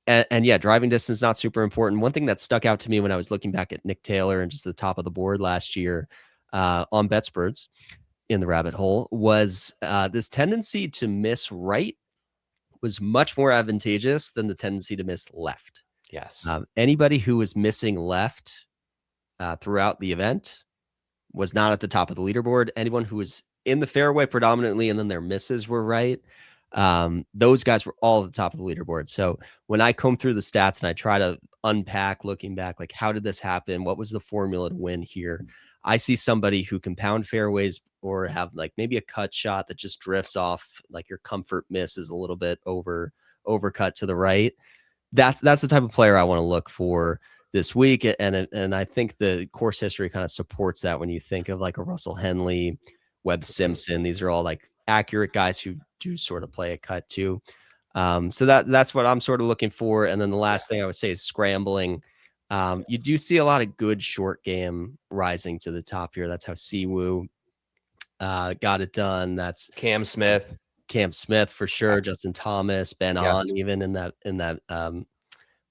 And yeah, driving distance, not super important. One thing that stuck out to me when I was looking back at Nick Taylor and just the top of the board last year on BetSpurts in the rabbit hole was this tendency to miss right was much more advantageous than the tendency to miss left. Yes. Anybody who was missing left throughout the event was not at the top of the leaderboard. Anyone who was in the fairway predominantly and then their misses were right, those guys were all at the top of the leaderboard. So when I comb through the stats and I try to unpack, looking back, like how did this happen? What was the formula to win here? I see somebody who can pound fairways or have like maybe a cut shot that just drifts off, like your comfort miss is a little bit overcut to the right. That's the type of player I want to look for this week. And I think the course history kind of supports that when you think of like a Russell Henley, Webb Simpson. These are all like accurate guys who do sort of play a cut too. So that's what I'm sort of looking for. And then the last thing I would say is scrambling. You do see a lot of good short game rising to the top here. That's how Siwoo got it done. That's Cam Smith for sure. Justin Thomas, Ben An, even in that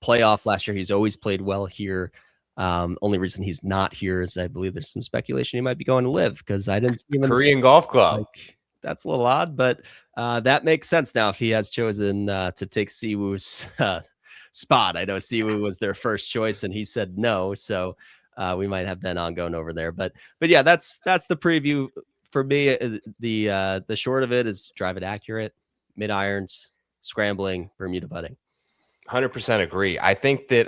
playoff last year. He's always played well here. Only reason he's not here is I believe there's some speculation he might be going to live because I didn't see him Korean Golf Club. Like, that's a little odd, but that makes sense now if he has chosen to take Siwoo's spot. I know Siwoo was their first choice and he said no, so we might have Ben on going over there. But yeah, that's the preview for me. The short of it is drive it accurate, mid irons, scrambling, Bermuda putting. 100% agree. I think that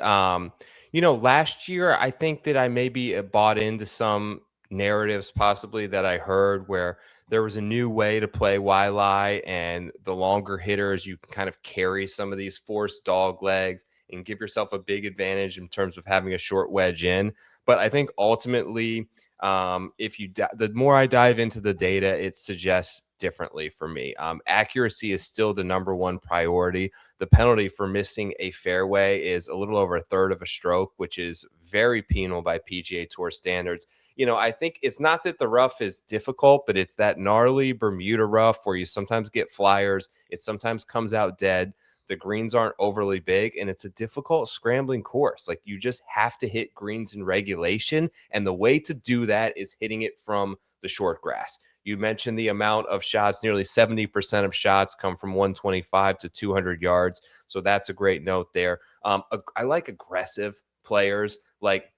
last year I think that I maybe bought into some narratives possibly that I heard where there was a new way to play Waialae, and the longer hitters, you can kind of carry some of these forced dog legs and give yourself a big advantage in terms of having a short wedge in. But I think ultimately, the more I dive into the data, it suggests differently for me. Accuracy is still the number one priority. The penalty for missing a fairway is a little over a third of a stroke, which is very penal by PGA Tour standards. I think it's not that the rough is difficult, but it's that gnarly Bermuda rough where you sometimes get flyers. It sometimes comes out dead. The greens aren't overly big, and it's a difficult scrambling course. Like, you just have to hit greens in regulation, and the way to do that is hitting it from the short grass. You mentioned the amount of shots. Nearly 70% of shots come from 125 to 200 yards, so that's a great note there. I like aggressive players. Like,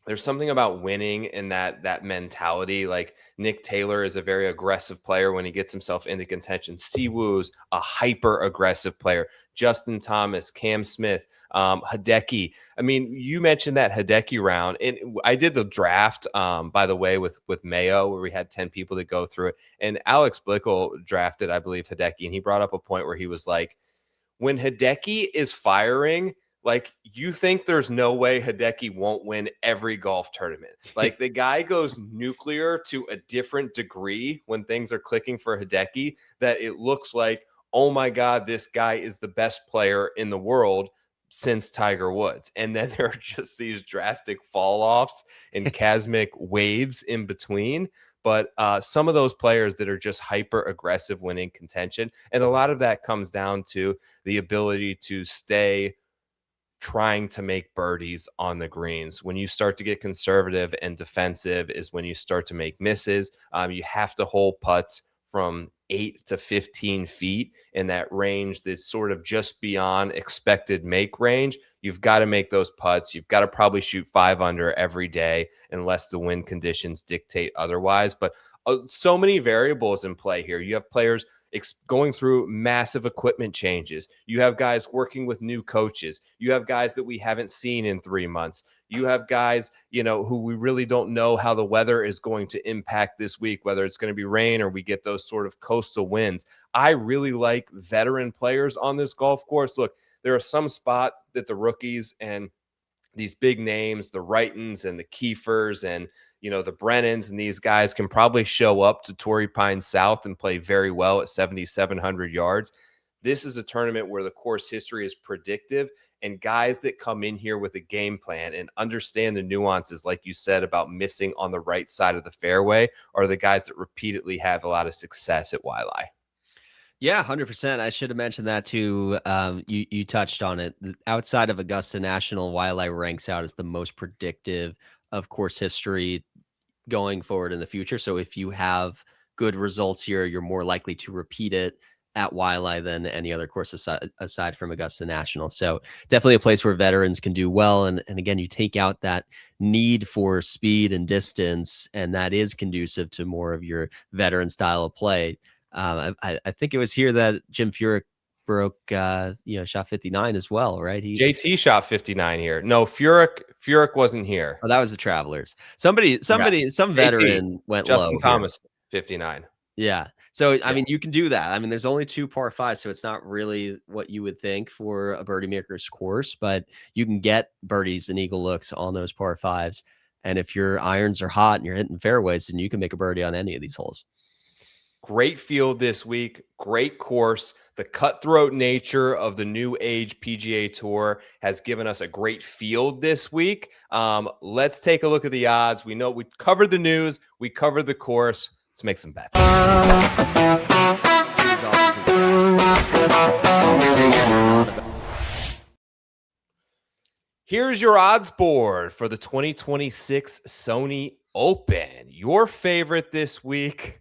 there's something about winning and that mentality. Like, Nick Taylor is a very aggressive player when he gets himself into contention. Siwoo's a hyper aggressive player. Justin Thomas, Cam Smith, Hideki. I mean, you mentioned that Hideki round, and I did the draft, by the way, with Mayo, where we had 10 people to go through it. And Alex Blickel drafted, I believe, Hideki, and he brought up a point where he was like, when Hideki is firing, like, you think there's no way Hideki won't win every golf tournament. Like, the guy goes nuclear to a different degree when things are clicking for Hideki that it looks like, oh my God, this guy is the best player in the world since Tiger Woods. And then there are just these drastic fall-offs and chasmic waves in between. But some of those players that are just hyper aggressive when in contention, and a lot of that comes down to the ability to stay trying to make birdies on the greens. When you start to get conservative and defensive is when you start to make misses. You have to hold putts from 8 to 15 feet in that range that's sort of just beyond expected make range, you've got to make those putts. You've got to probably shoot 5 under every day unless the wind conditions dictate otherwise. But so many variables in play here. You have players going through massive equipment changes. You have guys working with new coaches. You have guys that we haven't seen in 3 months. You have guys, who we really don't know how the weather is going to impact this week, whether it's going to be rain or we get those sort of coastal winds. I really like veteran players on this golf course. Look, there are some spot that the rookies and these big names, the Wrightons and the Kiefers and, the Brennans and these guys can probably show up to Torrey Pines South and play very well at 7,700 yards. This is a tournament where the course history is predictive, and guys that come in here with a game plan and understand the nuances, like you said, about missing on the right side of the fairway are the guys that repeatedly have a lot of success at Waialae. Yeah, 100%. I should have mentioned that too. You touched on it. Outside of Augusta National, Waialae ranks out as the most predictive of course history going forward in the future. So if you have good results here, you're more likely to repeat it at Waialae than any other course aside from Augusta National. So definitely a place where veterans can do well. And again, you take out that need for speed and distance, and that is conducive to more of your veteran style of play. I think it was here that Jim Furyk broke, shot 59 as well, right? JT shot 59 here. No, Furyk wasn't here. Oh, that was the Travelers. Some veteran went Justin low. Thomas, 59. Yeah. So, I mean, you can do that. I mean, there's only 2 par 5s, so it's not really what you would think for a birdie maker's course, but you can get birdies and eagle looks on those par 5s. And if your irons are hot and you're hitting fairways, then you can make a birdie on any of these holes. Great field this week, great course. The cutthroat nature of the new age PGA Tour has given us a great field this week. Let's take a look at the odds. We know we covered the news, we covered the course. Let's make some bets. Here's your odds board for the 2026 Sony Open. Your favorite this week.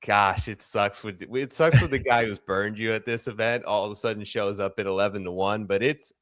Gosh, it sucks with the guy who's burned you at this event. All of a sudden shows up at 11-1, but it's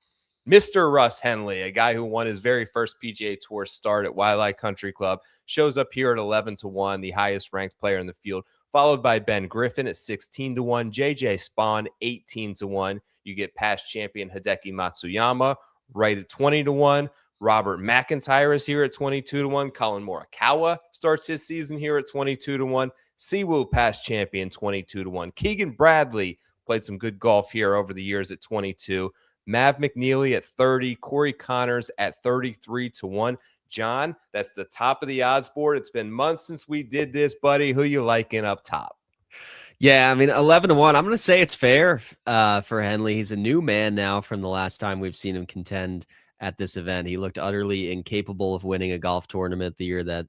Mr. Russ Henley, a guy who won his very first PGA Tour start at Waialae Country Club, shows up here at 11-1, the highest ranked player in the field, followed by Ben Griffin at 16-1, JJ Spawn 18-1. You get past champion Hideki Matsuyama right at 20-1. Robert McIntyre is here at 22-1. Colin Morikawa starts his season here at 22-1. Siwoo past champion 22-1. Keegan Bradley played some good golf here over the years at 22. Mav McNeely at 30. Corey Connors at 33-1. John, that's the top of the odds board. It's been months since we did this, buddy. Who you liking up top? Yeah, I mean, 11-1. I'm going to say it's fair for Henley. He's a new man now from the last time we've seen him contend at this event. He looked utterly incapable of winning a golf tournament the year that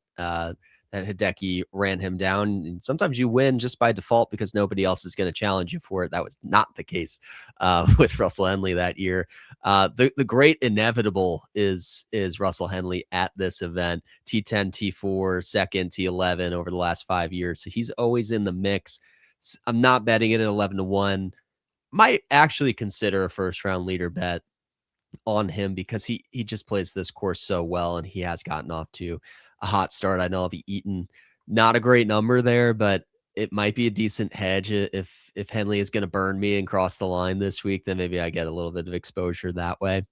Hideki ran him down. And sometimes you win just by default because nobody else is going to challenge you for it. That was not the case with Russell Henley that year. The great inevitable is Russell Henley at this event. T10, T4, second, T11 over the last 5 years. So he's always in the mix. I'm not betting it at 11-1. Might actually consider a first round leader bet on him because he just plays this course so well, and he has gotten off to a hot start. I know I'll be eating not a great number there, but it might be a decent hedge. If Henley is going to burn me and cross the line this week, then maybe I get a little bit of exposure that way.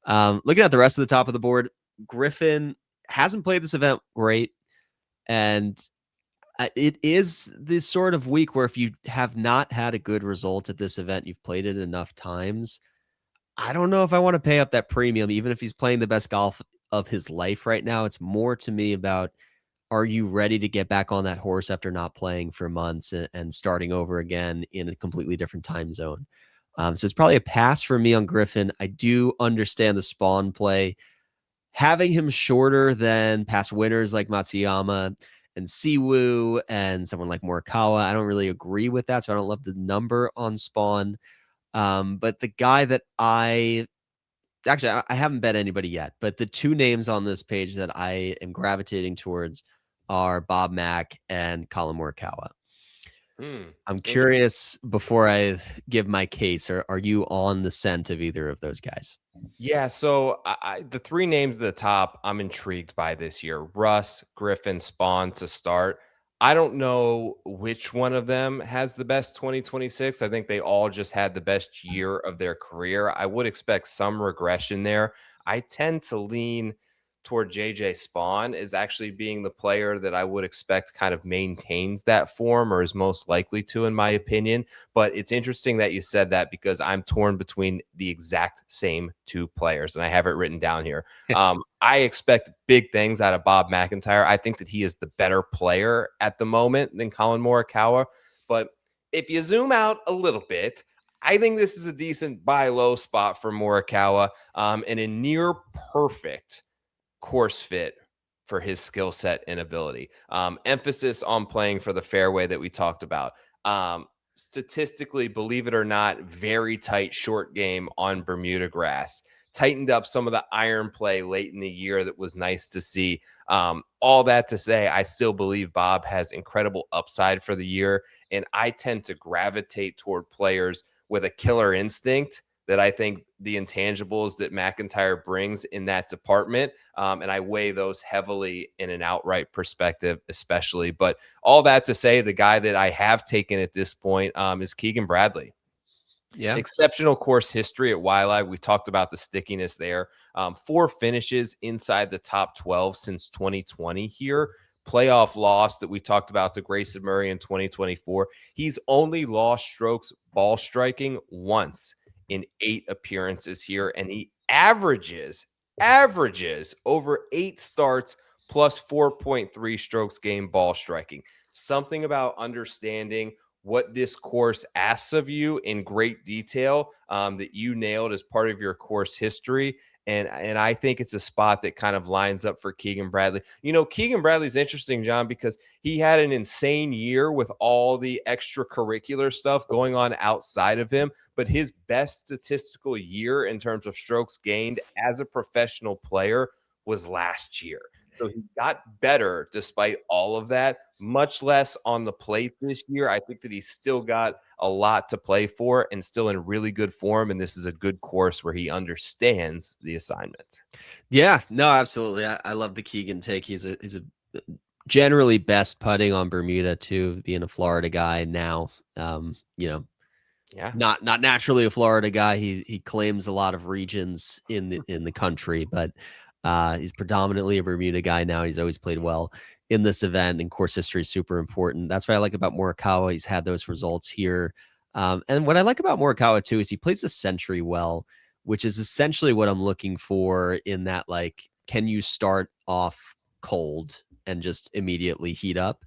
Looking at the rest of the top of the board, Griffin hasn't played this event great, and it is this sort of week where if you have not had a good result at this event, you've played it enough times, I don't know if I want to pay up that premium, even if he's playing the best golf of his life right now. It's more to me about, are you ready to get back on that horse after not playing for months and starting over again in a completely different time zone? So it's probably a pass for me on Griffin. I do understand the Spawn play. Having him shorter than past winners like Matsuyama and Siwoo and someone like Morikawa, I don't really agree with that. So I don't love the number on Spawn. But the guy that I haven't bet anybody yet, but the 2 names on this page that I am gravitating towards are Bob Mack and Colin Morikawa. I'm Interesting. curious before I give my case, are you on the scent of either of those guys? Yeah, so the three names at the top, I'm intrigued by this year. Russ, Griffin, Spawn to start. I don't know which one of them has the best 2026. I think they all just had the best year of their career. I would expect some regression there. I tend to lean toward JJ Spawn as actually being the player that I would expect kind of maintains that form or is most likely to, in my opinion. But it's interesting that you said that because I'm torn between the exact same two players, and I have it written down here. I expect big things out of Bob McIntyre. I think that he is the better player at the moment than Colin Morikawa. But if you zoom out a little bit, I think this is a decent buy low spot for Morikawa and a near perfect course fit for his skill set and ability. Emphasis on playing for the fairway that we talked about. Statistically, believe it or not, very tight short game on Bermuda grass. Tightened up some of the iron play late in the year that was nice to see. All that to say, I still believe Bob has incredible upside for the year, and I tend to gravitate toward players with a killer instinct that I think the intangibles that McIntyre brings in that department, and I weigh those heavily in an outright perspective, especially. But all that to say, the guy that I have taken at this point is Keegan Bradley. Yeah. Exceptional course history at Waialae. We talked about the stickiness there. 4 finishes inside the top 12 since 2020 here. Playoff loss that we talked about to Grayson Murray in 2024. He's only lost strokes ball striking once in 8 appearances here, and he averages over 8 starts plus 4.3 strokes game ball striking. Something about understanding what this course asks of you in great detail that you nailed as part of your course history. And I think it's a spot that kind of lines up for Keegan Bradley. You know, Keegan Bradley's interesting, John, because he had an insane year with all the extracurricular stuff going on outside of him. But his best statistical year in terms of strokes gained as a professional player was last year. So he got better despite all of that, much less on the plate this year. I think that he's still got a lot to play for and still in really good form. And this is a good course where he understands the assignment. Yeah, no, absolutely. I love the Keegan take. He's a generally best putting on Bermuda too, being a Florida guy now. You know, Yeah. not naturally a Florida guy. He claims a lot of regions in the country, but he's predominantly a Bermuda guy now. He's always played well in this event, and course history is super important. That's what I like about Morikawa. He's had those results here. And what I like about Morikawa too is he plays the Century well, which is essentially what I'm looking for in that, like, can you start off cold and just immediately heat up?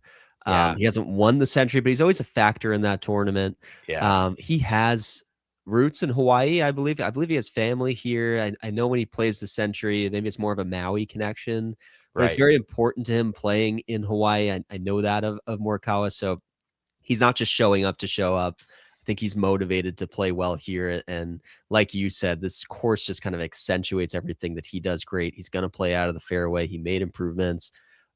Yeah. He hasn't won the Century, but he's always a factor in that tournament. Yeah. He has roots in Hawaii, I believe. I believe he has family here. I know when he plays the Century, maybe it's more of a Maui connection, but it's Right. very important to him playing in Hawaii. I know that of Morikawa, so he's not just showing up to show up. I think he's motivated to play well here. And like you said, this course just kind of accentuates everything that he does great. He's going to play out of the fairway. He made improvements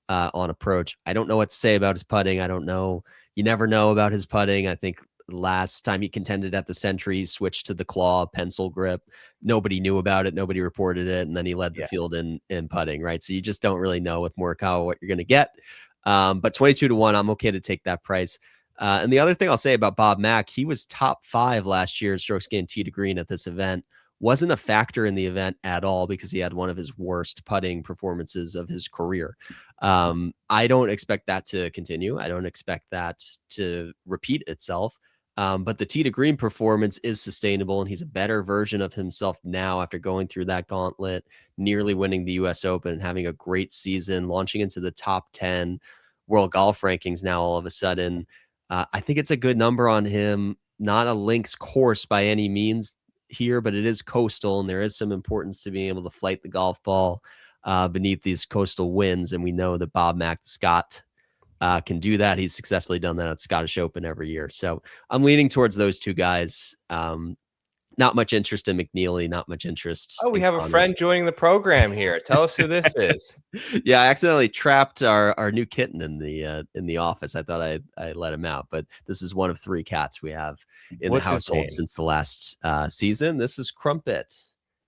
on approach. I don't know what to say about his putting. I don't know. You never know about his putting. I think last time he contended at the Century, he switched to the claw pencil grip. Nobody knew about it. Nobody reported it. And then he led the Yeah. field in putting, right? So you just don't really know with Morikawa what you're going to get. But 22-1, I'm okay to take that price. And the other thing I'll say about Bob Mack, he was top 5 last year in strokes gained tee to green at this event. Wasn't a factor in the event at all because he had one of his worst putting performances of his career. I don't expect that to continue. I don't expect that to repeat itself. But the tee to green performance is sustainable, and he's a better version of himself now after going through that gauntlet, nearly winning the US Open, having a great season, launching into the top 10 world golf rankings now all of a sudden. I think it's a good number on him. Not a links course by any means here, but it is coastal, and there is some importance to being able to flight the golf ball beneath these coastal winds. And we know that Bob Mack Scott can do that. He's successfully done that at Scottish Open every year. So I'm leaning towards those two guys. Not much interest in McNeely, not much interest Oh, we in have a Connors. friend joining the program here. Tell us who this is. Yeah, I accidentally trapped our new kitten in the office. I thought I let him out, but this is one of 3 cats we have in the What's his household name? since the last season. This is Crumpet.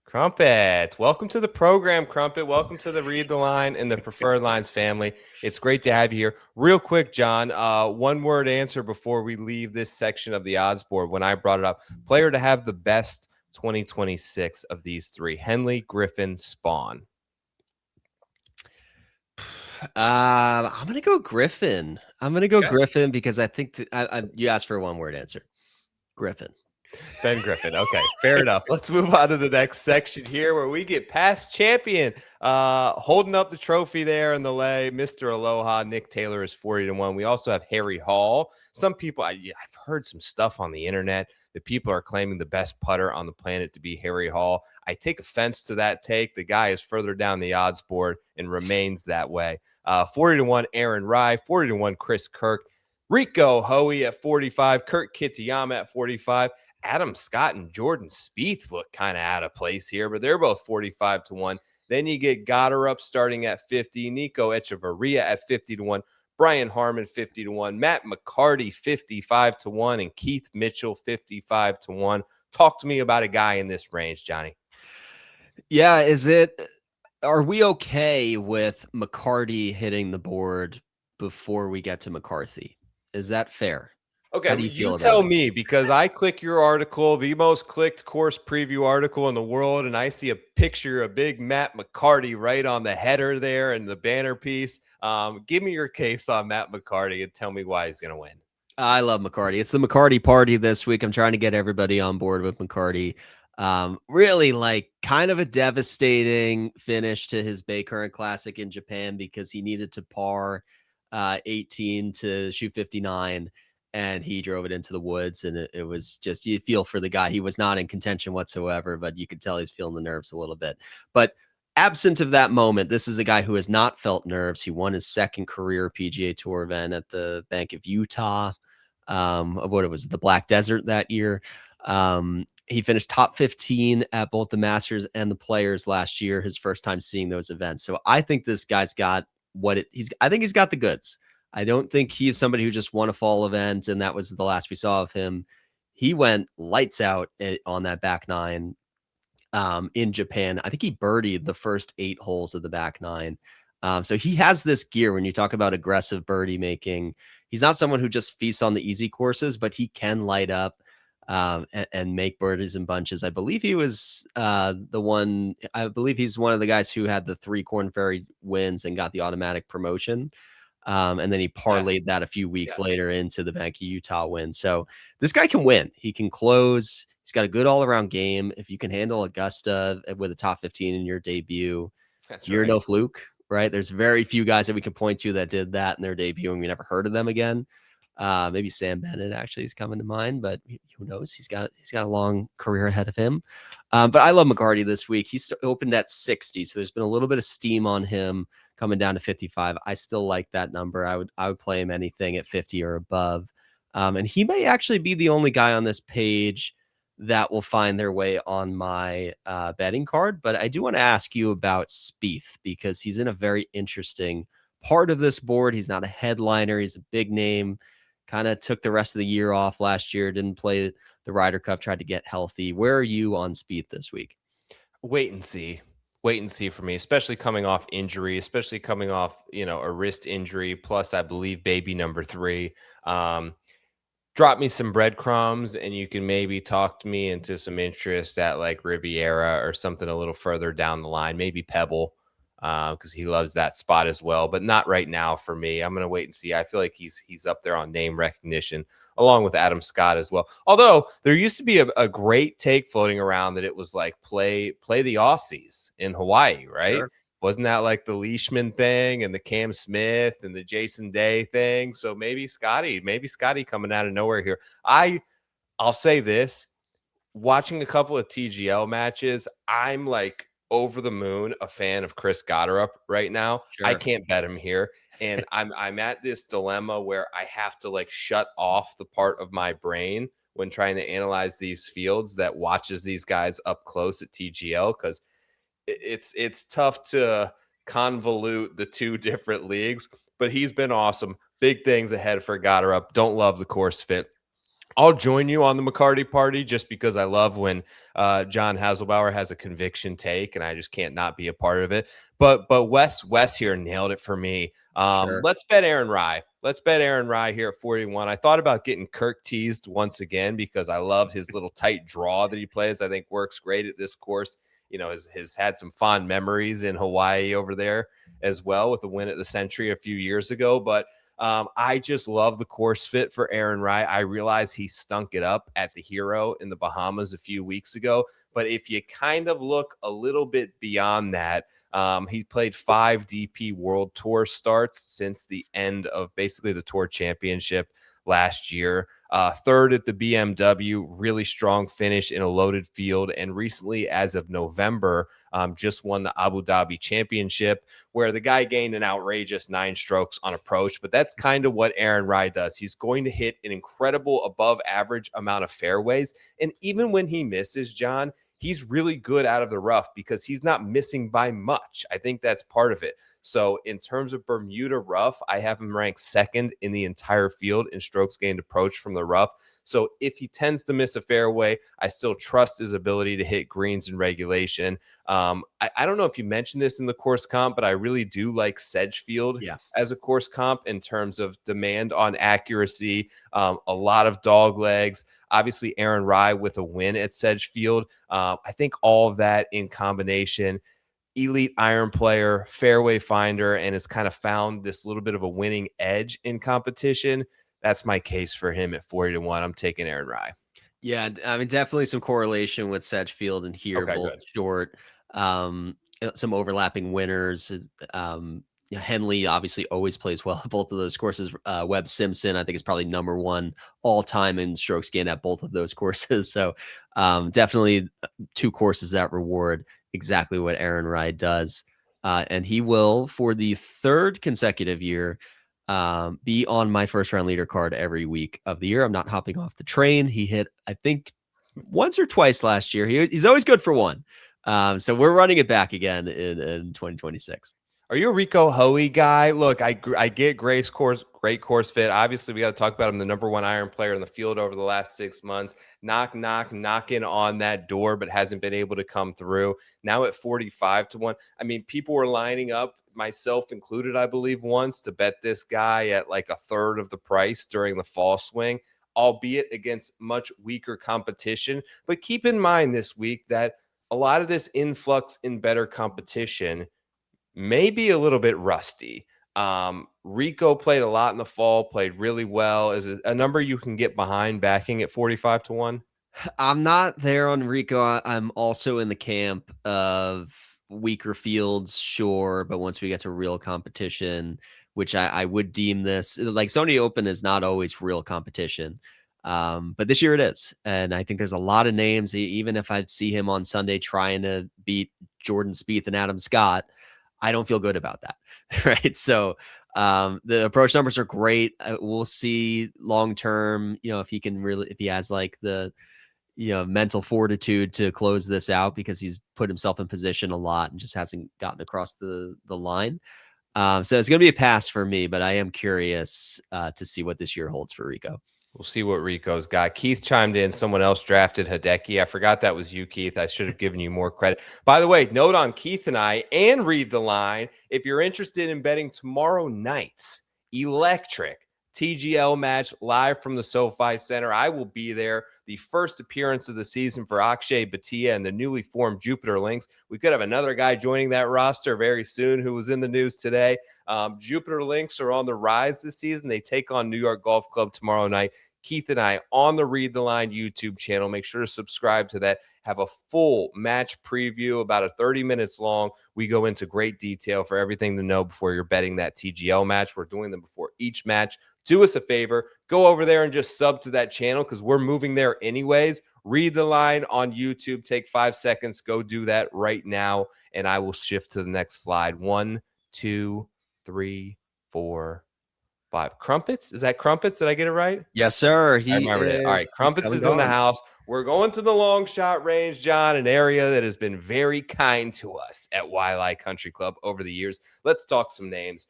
Crumpet. Welcome to the program, Crumpet. Welcome to the Read the Line and the Preferred Lines family. It's great to have you here. Real quick, John, one word answer before we leave this section of the odds board. When I brought it up, player to have the best 2026 of these 3: Henley, Griffin, Spawn. I'm gonna go Griffin. I'm gonna go Griffin because I think that you asked for a one-word answer. Griffin. Ben Griffin. Okay, fair enough. Let's move on to the next section here where we get past champion. Holding up the trophy there in the lay, Mr. Aloha. Nick Taylor is 40-1. We also have Harry Hall. Some people, I've heard some stuff on the internet that people are claiming the best putter on the planet to be Harry Hall. I take offense to that take. The guy is further down the odds board and remains that way. 40-1, Aaron Rye. 40-1, Chris Kirk. Rico Hoey at 45. Kurt Kitayama at 45. Adam Scott and Jordan Spieth look kind of out of place here, but they're both 45-1. Then you get Goddard starting at 50, Nico Echeverria at 50-1, Brian Harmon 50-1, Matt McCarty 55-1, and Keith Mitchell 55-1. Talk to me about a guy in this range, Johnny. Yeah, are we okay with McCarty hitting the board before we get to McCarthy? Is that fair? Okay, How do you tell me, because I click your article, the most clicked course preview article in the world, and I see a picture of big Matt McCarty right on the header there and the banner piece. Give me your case on Matt McCarty and tell me why he's going to win. I love McCarty. It's the McCarty party this week. I'm trying to get everybody on board with McCarty. Really like kind of a devastating finish to his Bay Current Classic in Japan because he needed to par 18 to shoot 59. And he drove it into the woods, and it was just, you feel for the guy. He was not in contention whatsoever, but you could tell he's feeling the nerves a little bit. But absent of that moment, this is a guy who has not felt nerves. He won his 2nd career PGA Tour event at the Bank of Utah, what it was, the Black Desert that year. He finished top 15 at both the Masters and the Players last year, his first time seeing those events. So I think this guy's got I think he's got the goods. I don't think he's somebody who just won a fall event and that was the last we saw of him. He went lights out on that back 9 in Japan. I think he birdied the first 8 holes of the back 9. So he has this gear when you talk about aggressive birdie making. He's not someone who just feasts on the easy courses, but he can light up and make birdies in bunches. I believe he was I believe he's one of the guys who had the 3 Korn Ferry wins and got the automatic promotion. And then he parlayed that a few weeks later into the Bank of Utah win. So this guy can win. He can close. He's got a good all-around game. If you can handle Augusta with a top 15 in your debut, you're no fluke, right? There's very few guys that we can point to that did that in their debut and we never heard of them again. Maybe Sam Bennett actually is coming to mind, but who knows? He's got a long career ahead of him. But I love McCarty this week. He's opened at 60, so there's been a little bit of steam on him coming down to 55. I still like that number. I would play him anything at 50 or above. And he may actually be the only guy on this page that will find their way on my betting card. But I do want to ask you about Spieth because he's in a very interesting part of this board. He's not a headliner. He's a big name. Kind of took the rest of the year off last year. Didn't play the Ryder Cup. Tried to get healthy. Where are you on Spieth this week? Wait and see for me, especially coming off injury, especially coming off, a wrist injury. Plus, I believe baby number 3. Drop me some breadcrumbs and you can maybe talk to me into some interest at like Riviera or something a little further down the line, maybe Pebble, because he loves that spot as well, but not right now for me. I'm going to wait and see. I feel like he's up there on name recognition along with Adam Scott as well. Although there used to be a great take floating around that it was like play the Aussies in Hawaii, right? Sure. Wasn't that like the Leishman thing and the Cam Smith and the Jason Day thing? So maybe Scotty coming out of nowhere here. I'll say this, watching a couple of TGL matches, I'm like over the moon a fan of Chris Goddard right now. Sure. I can't bet him here. And I'm at this dilemma where I have to like shut off the part of my brain when trying to analyze these fields that watches these guys up close at TGL, because it's tough to convolute the two different leagues. But he's been awesome. Big things ahead for Goddard. Don't love the course fit. I'll join you on the McCarty party just because I love when John Hasselbauer has a conviction take, and I just can't not be a part of it. But Wes here nailed it for me. Sure. Let's bet Aaron Rye. Let's bet Aaron Rye here at 41. I thought about getting Kirk teased once again because I love his little tight draw that he plays. I think works great at this course. You know, has had some fond memories in Hawaii over there as well with the win at the Century a few years ago. But I just love the course fit for Aaron Rye. I realize he stunk it up at the Hero in the Bahamas a few weeks ago. But if you kind of look a little bit beyond that, he played 5 DP World Tour starts since the end of basically the Tour Championship last year. Third at the BMW, really strong finish in a loaded field. And recently, as of November, just won the Abu Dhabi Championship, where the guy gained an outrageous 9 strokes on approach. But that's kind of what Aaron Rye does. He's going to hit an incredible above average amount of fairways. And even when he misses, John, he's really good out of the rough because he's not missing by much. I think that's part of it. So in terms of Bermuda rough, I have him ranked second in the entire field in strokes gained approach from the rough. So if he tends to miss a fairway, I still trust his ability to hit greens in regulation. I don't know if you mentioned this in the course comp, but I really do like Sedgefield as a course comp in terms of demand on accuracy, a lot of dog legs. Obviously, Aaron Rye with a win at Sedgefield. I think all of that in combination, elite iron player, fairway finder, and has kind of found this little bit of a winning edge in competition. That's my case for him at 40-1. I'm taking Aaron Rye. Yeah, I mean, definitely some correlation with Sedgefield and here, both Good. short. Some overlapping winners. Henley obviously always plays well at both of those courses. Webb Simpson, I think, is probably number 1 all time in strokes gained at both of those courses. So definitely 2 courses that reward exactly what Aaron Rye does. And he will, for the 3rd consecutive year, be on my first round leader card every week of the year. I'm not hopping off the train. He hit, I think, once or twice last year. He's always good for 1. So we're running it back again in 2026. Are you a Rico Hoey guy? Look, I get great course fit. Obviously, we got to talk about him, the number 1 iron player in the field over the last 6 months. Knocking on that door, but hasn't been able to come through. Now at 45-1. I mean, people were lining up, myself included, I believe, once to bet this guy at like a third of the price during the fall swing, albeit against much weaker competition. But keep in mind this week that a lot of this influx in better competition may be a little bit rusty. Rico played a lot in the fall, played really well. Is it a number you can get behind backing at 45-1? I'm not there on Rico. I'm also in the camp of weaker fields, sure, but once we get to real competition, which I would deem this, like Sony Open is not always real competition. But this year it is. And I think there's a lot of names, even if I'd see him on Sunday trying to beat Jordan Spieth and Adam Scott, I don't feel good about that. Right. So the approach numbers are great. We'll see long term, if he can really, if he has like the, mental fortitude to close this out, because he's put himself in position a lot and just hasn't gotten across the line. So it's going to be a pass for me, but I am curious to see what this year holds for Rico. We'll see what Rico's got. Keith chimed in. Someone else drafted Hideki. I forgot that was you, Keith. I should have given you more credit. By the way, note on Keith and I, and Read the Line, if you're interested in betting tomorrow night's electric TGL match live from the SoFi Center, I will be there. The first appearance of the season for Akshay Bhatia and the newly formed Jupiter Lynx. We could have another guy joining that roster very soon who was in the news today. Jupiter Lynx are on the rise this season. They take on New York Golf Club tomorrow night. Keith and I on the Read the Line YouTube channel. Make sure to subscribe to that. Have a full match preview, about 30 minutes long. We go into great detail for everything to know before you're betting that TGL match. We're doing them before each match. Do us a favor. Go over there and just sub to that channel because we're moving there anyways. Read the Line on YouTube. Take 5 seconds. Go do that right now, and I will shift to the next slide. 1, 2, 3, 4, 5. Crumpets? Is that Crumpets? Did I get it right? Yes, sir. I remembered it. All right, He's Crumpets coming is in the on. house. We're going to the long shot range, John, an area that has been very kind to us at Waialae Country Club over the years. Let's talk some names.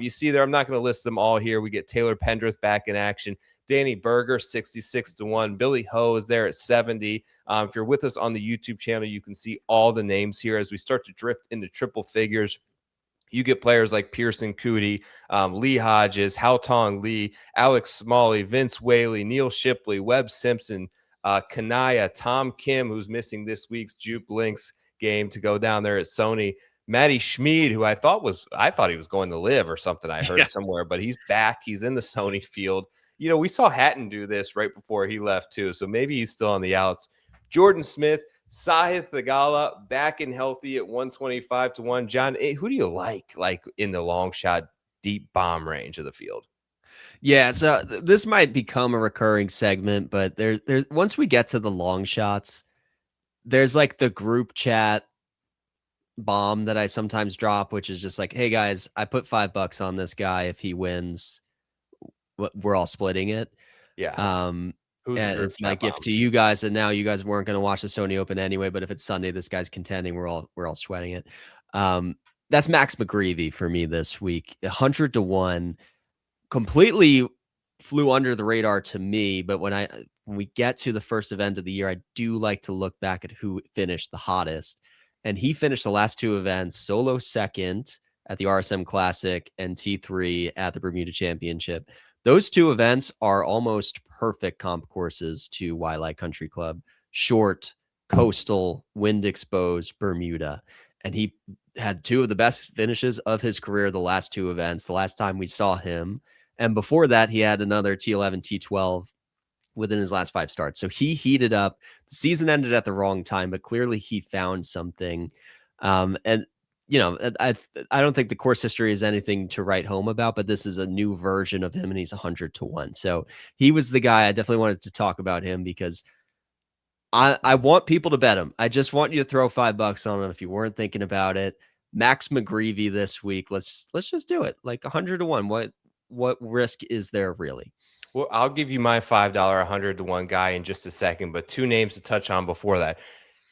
You see there, I'm not going to list them all here. We get Taylor Pendrith back in action. Danny Berger, 66-1. Billy Ho is there at 70. If you're with us on the YouTube channel, you can see all the names here as we start to drift into triple figures. You get players like Pearson Cootie, Lee Hodges, Haotong Lee, Alex Smalley, Vince Whaley, Neil Shipley, Webb Simpson, Kanaya, Tom Kim, who's missing this week's Juke Links game to go down there at Sony. Matty Schmid, who I thought he was going to live or something. I heard somewhere, but he's back. He's in the Sony field. You know, we saw Hatton do this right before he left too, so maybe he's still on the outs. Jordan Smith, Sahith Theegala back and healthy at 125-1. John, who do you like in the long shot deep bomb range of the field? Yeah, so this might become a recurring segment, but there's once we get to the long shots, there's like the group chat bomb that I sometimes drop, which is just like, hey guys, I put $5 on this guy. If he wins, we're all splitting it. Yeah. And it's my gift to you guys. And now you guys weren't going to watch the Sony Open anyway, but if it's Sunday, this guy's contending. We're all sweating it. That's Max McGreevy for me this week. 100-1, completely flew under the radar to me. But when we get to the first event of the year, I do like to look back at who finished the hottest. And he finished the last two events solo second at the RSM Classic and T3 at the Bermuda Championship. Those two events are almost perfect comp courses to Waialae Country Club. Short, coastal, wind exposed, Bermuda. And he had two of the best finishes of his career the last two events, the last time we saw him. And before that, he had another T11, T12 within his last 5 starts. So he heated up. The season ended at the wrong time, but clearly he found something. And you know, I don't think the course history is anything to write home about, but this is a new version of him, and he's 100-1. So he was the guy I definitely wanted to talk about him because I want people to bet him. I just want you to throw $5 on him if you weren't thinking about it. Max McGreevy this week. Let's just do it. Like 100-1. What risk is there really? Well, I'll give you my $5 100-1 guy in just a second, but 2 names to touch on before that.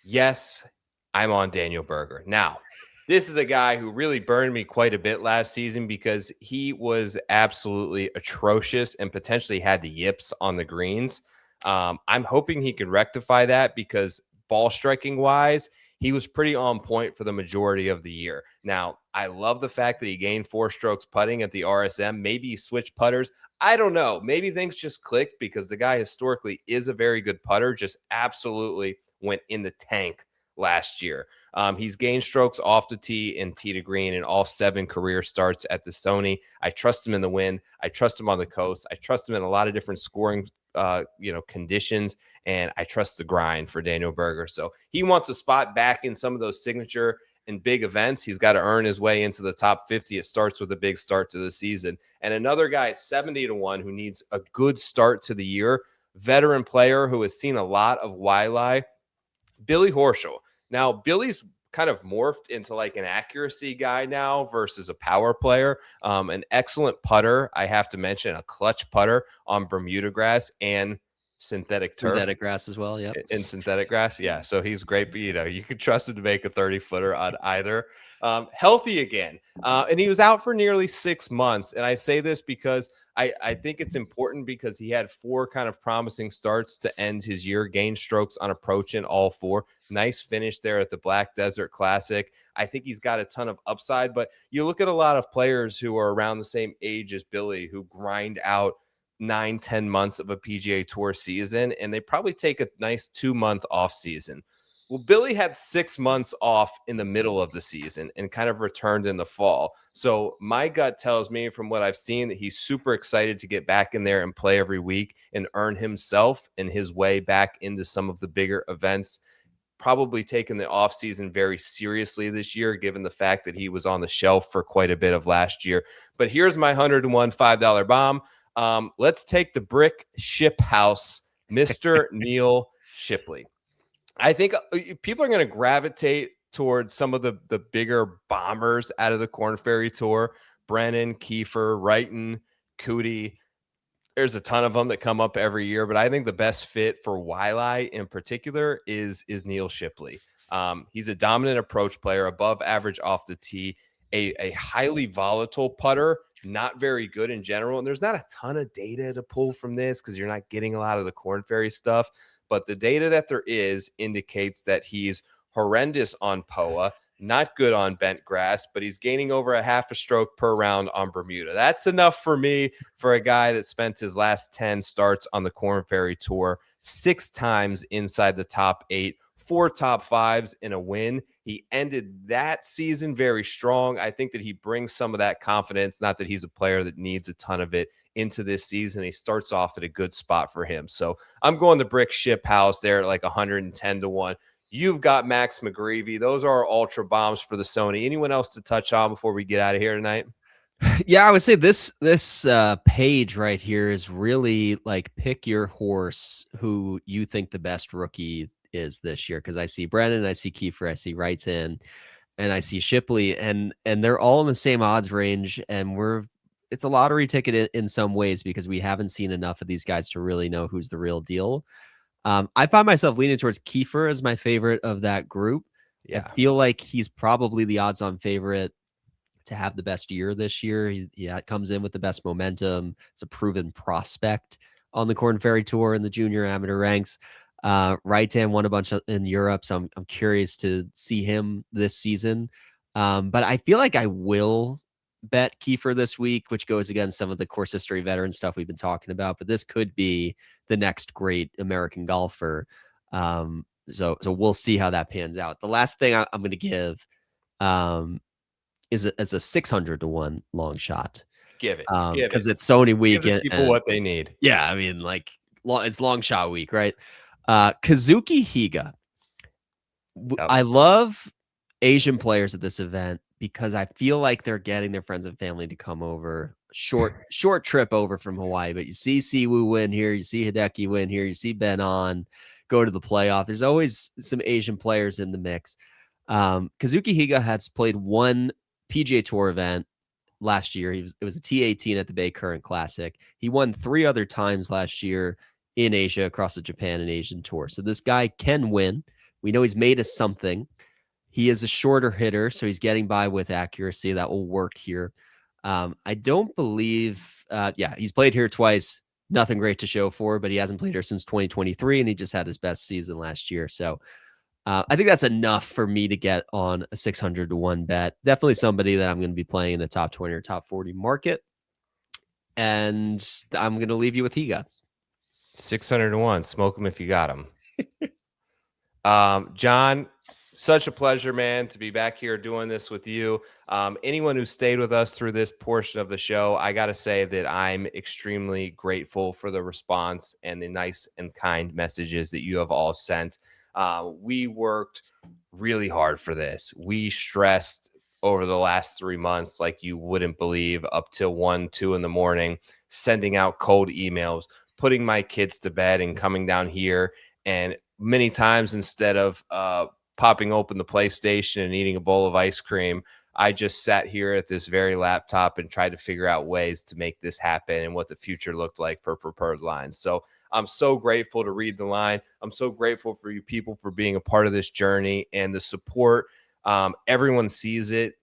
Yes, I'm on Daniel Berger. Now, this is a guy who really burned me quite a bit last season because he was absolutely atrocious and potentially had the yips on the greens. I'm hoping he can rectify that because ball striking wise, he was pretty on point for the majority of the year. Now, I love the fact that he gained 4 strokes putting at the RSM. Maybe he switched putters. I don't know. Maybe things just clicked because the guy historically is a very good putter, just absolutely went in the tank last year. He's gained strokes off the tee and tee to green in all 7 career starts at the Sony. I trust him in the wind. I trust him on the coast. I trust him in a lot of different scoring conditions, and I trust the grind for Daniel Berger. So he wants a spot back in some of those signature and big events. He's got to earn his way into the top 50. It starts with a big start to the season. And another guy at 70-1 who needs a good start to the year, veteran player who has seen a lot of Waialae, Billy Horschel. Now, Billy's kind of morphed into like an accuracy guy now versus a power player. An excellent putter, I have to mention, a clutch putter on Bermuda grass and synthetic turf. Synthetic grass as well, yeah. In synthetic grass, yeah. So he's great, but you can trust him to make a 30-footer on either. Healthy again. And he was out for nearly 6 months. And I say this because I think it's important because he had 4 kind of promising starts to end his year, gained strokes on approach in all 4. Nice finish there at the Black Desert Classic. I think he's got a ton of upside, but you look at a lot of players who are around the same age as Billy who grind out 9-10 months of a PGA Tour season, and they probably take a nice 2-month off season. Well, Billy had 6 months off in the middle of the season and kind of returned in the fall. So my gut tells me from what I've seen that he's super excited to get back in there and play every week and earn himself and his way back into some of the bigger events. Probably taking the offseason very seriously this year, given the fact that he was on the shelf for quite a bit of last year. But here's my 101 $5 bomb. Let's take the brick ship house, Mr. Neil Shipley. I think people are going to gravitate towards some of the bigger bombers out of the Korn Ferry Tour. Brennan, Kiefer, Wrighton, Cootie. There's a ton of them that come up every year, but I think the best fit for Wiley in particular is Neil Shipley. He's a dominant approach player, above average off the tee, a highly volatile putter, not very good in general. And there's not a ton of data to pull from this because you're not getting a lot of the Korn Ferry stuff. But the data that there is indicates that he's horrendous on POA, not good on bent grass, but he's gaining over a half a stroke per round on Bermuda. That's enough for me for a guy that spent his last 10 starts on the Korn Ferry Tour 6 times inside the top 8, 4 top 5s in a win. He ended that season very strong. I think that he brings some of that confidence, not that he's a player that needs a ton of it, into this season. He starts off at a good spot for him. So I'm going the Brick Ship House there at like 110 to 1. You've got Max McGreevy. Those are our ultra bombs for the Sony. Anyone else to touch on before we get out of here tonight? Yeah, I would say this page right here is really like pick your horse who you think the best rookie is this year. Because I see Brennan, I see Kiefer, I see Wrighton, and I see Shipley, and they're all in the same odds range. And it's a lottery ticket in some ways because we haven't seen enough of these guys to really know who's the real deal. I find myself leaning towards Kiefer as my favorite of that group. Yeah. I feel like he's probably the odds-on favorite to have the best year this year. He comes in with the best momentum. It's a proven prospect on the Korn Ferry Tour in the junior amateur ranks. Wrighton won a bunch in Europe, so I'm curious to see him this season. But I feel like I will bet Kiefer this week, which goes against some of the course history veteran stuff we've been talking about. But this could be the next great American golfer. So we'll see how that pans out. The last thing I'm going to give is a 600 to 1 long shot. Give it because it's Sony week. Give the people what they need. Yeah, I mean, like it's long shot week, right? Kazuki Higa. Yep. I love Asian players at this event because I feel like they're getting their friends and family to come over. Short trip over from Hawaii, but you see Siwoo win here, you see Hideki win here, you see Ben On go to the playoff. There's always some Asian players in the mix. Kazuki Higa has played one PGA Tour event last year. It was a T18 at the Bay Current Classic. He won 3 other times last year in Asia across the Japan and Asian Tour. So this guy can win. We know he's made us something. He is a shorter hitter, so he's getting by with accuracy. That will work here. I don't believe, he's played here twice. Nothing great to show for, but he hasn't played here since 2023, and he just had his best season last year. So I think that's enough for me to get on a 600 to 1 bet. Definitely somebody that I'm going to be playing in the top 20 or top 40 market. And I'm going to leave you with Higa. 600 to 1. Smoke him if you got him. John, such a pleasure, man, to be back here doing this with you. Anyone who stayed with us through this portion of the show, I got to say that I'm extremely grateful for the response and the nice and kind messages that you have all sent. We worked really hard for this. We stressed over the last 3 months like you wouldn't believe, up till 1, 2 in the morning, sending out cold emails, putting my kids to bed and coming down here. And many times, instead of popping open the PlayStation and eating a bowl of ice cream, I just sat here at this very laptop and tried to figure out ways to make this happen and what the future looked like for Preferred Lines. So I'm so grateful to Read the Line. I'm so grateful for you people for being a part of this journey and the support. Everyone sees it.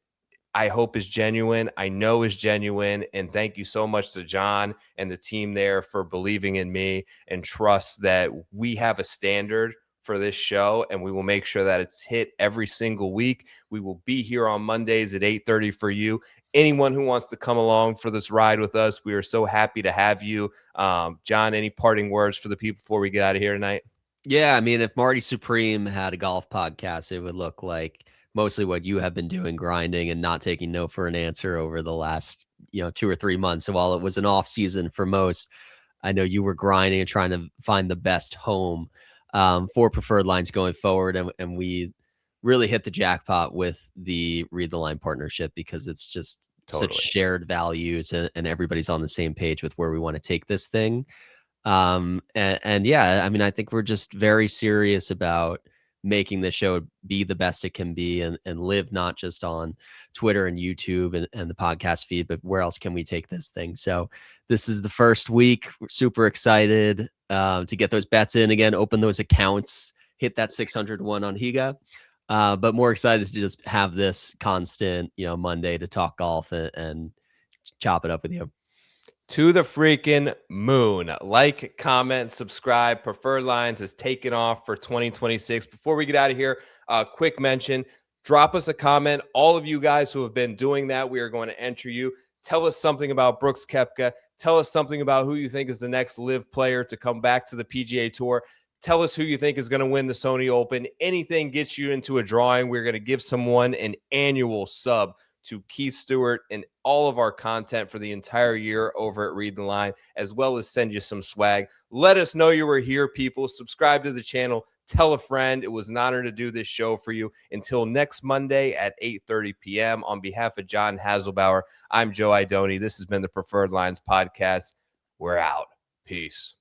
I hope is genuine. I know is genuine. And thank you so much to John and the team there for believing in me and trust that we have a standard for this show, and we will make sure that it's hit every single week. We will be here on Mondays at 8:30 for you. Anyone who wants to come along for this ride with us, we are so happy to have you. John, any parting words for the people before we get out of here tonight? Yeah, I mean, if Marty Supreme had a golf podcast, it would look like mostly what you have been doing, grinding and not taking no for an answer over the last 2 or 3 months. So while it was an off season for most, I know you were grinding and trying to find the best home for Preferred Lines going forward. And we really hit the jackpot with the Read the Line partnership because it's just such shared values and everybody's on the same page with where we want to take this thing. And yeah, I mean, I think we're just very serious about making this show be the best it can be and live not just on Twitter and YouTube and the podcast feed, but where else can we take this thing? So this is the first week. We're super excited to get those bets in again, open those accounts, hit that 601 on Higa. But more excited to just have this constant, Monday to talk golf and chop it up with you. To the freaking moon. Like, comment, subscribe. Preferred Lines has taken off for 2026. Before we get out of here, quick mention, drop us a comment. All of you guys who have been doing that, we are going to enter you. Tell us something about Brooks Koepka. Tell us something about who you think is the next live player to come back to the PGA Tour. Tell us who you think is going to win the Sony Open. Anything gets you into a drawing. We're going to give someone an annual sub to Keith Stewart and all of our content for the entire year over at Read the Line, as well as send you some swag. Let us know you were here, people. Subscribe to the channel. Tell a friend. It was an honor to do this show for you. Until next Monday at 8:30 p.m., on behalf of John Hazelbauer, I'm Joe Idoni. This has been the Preferred Lines Podcast. We're out. Peace.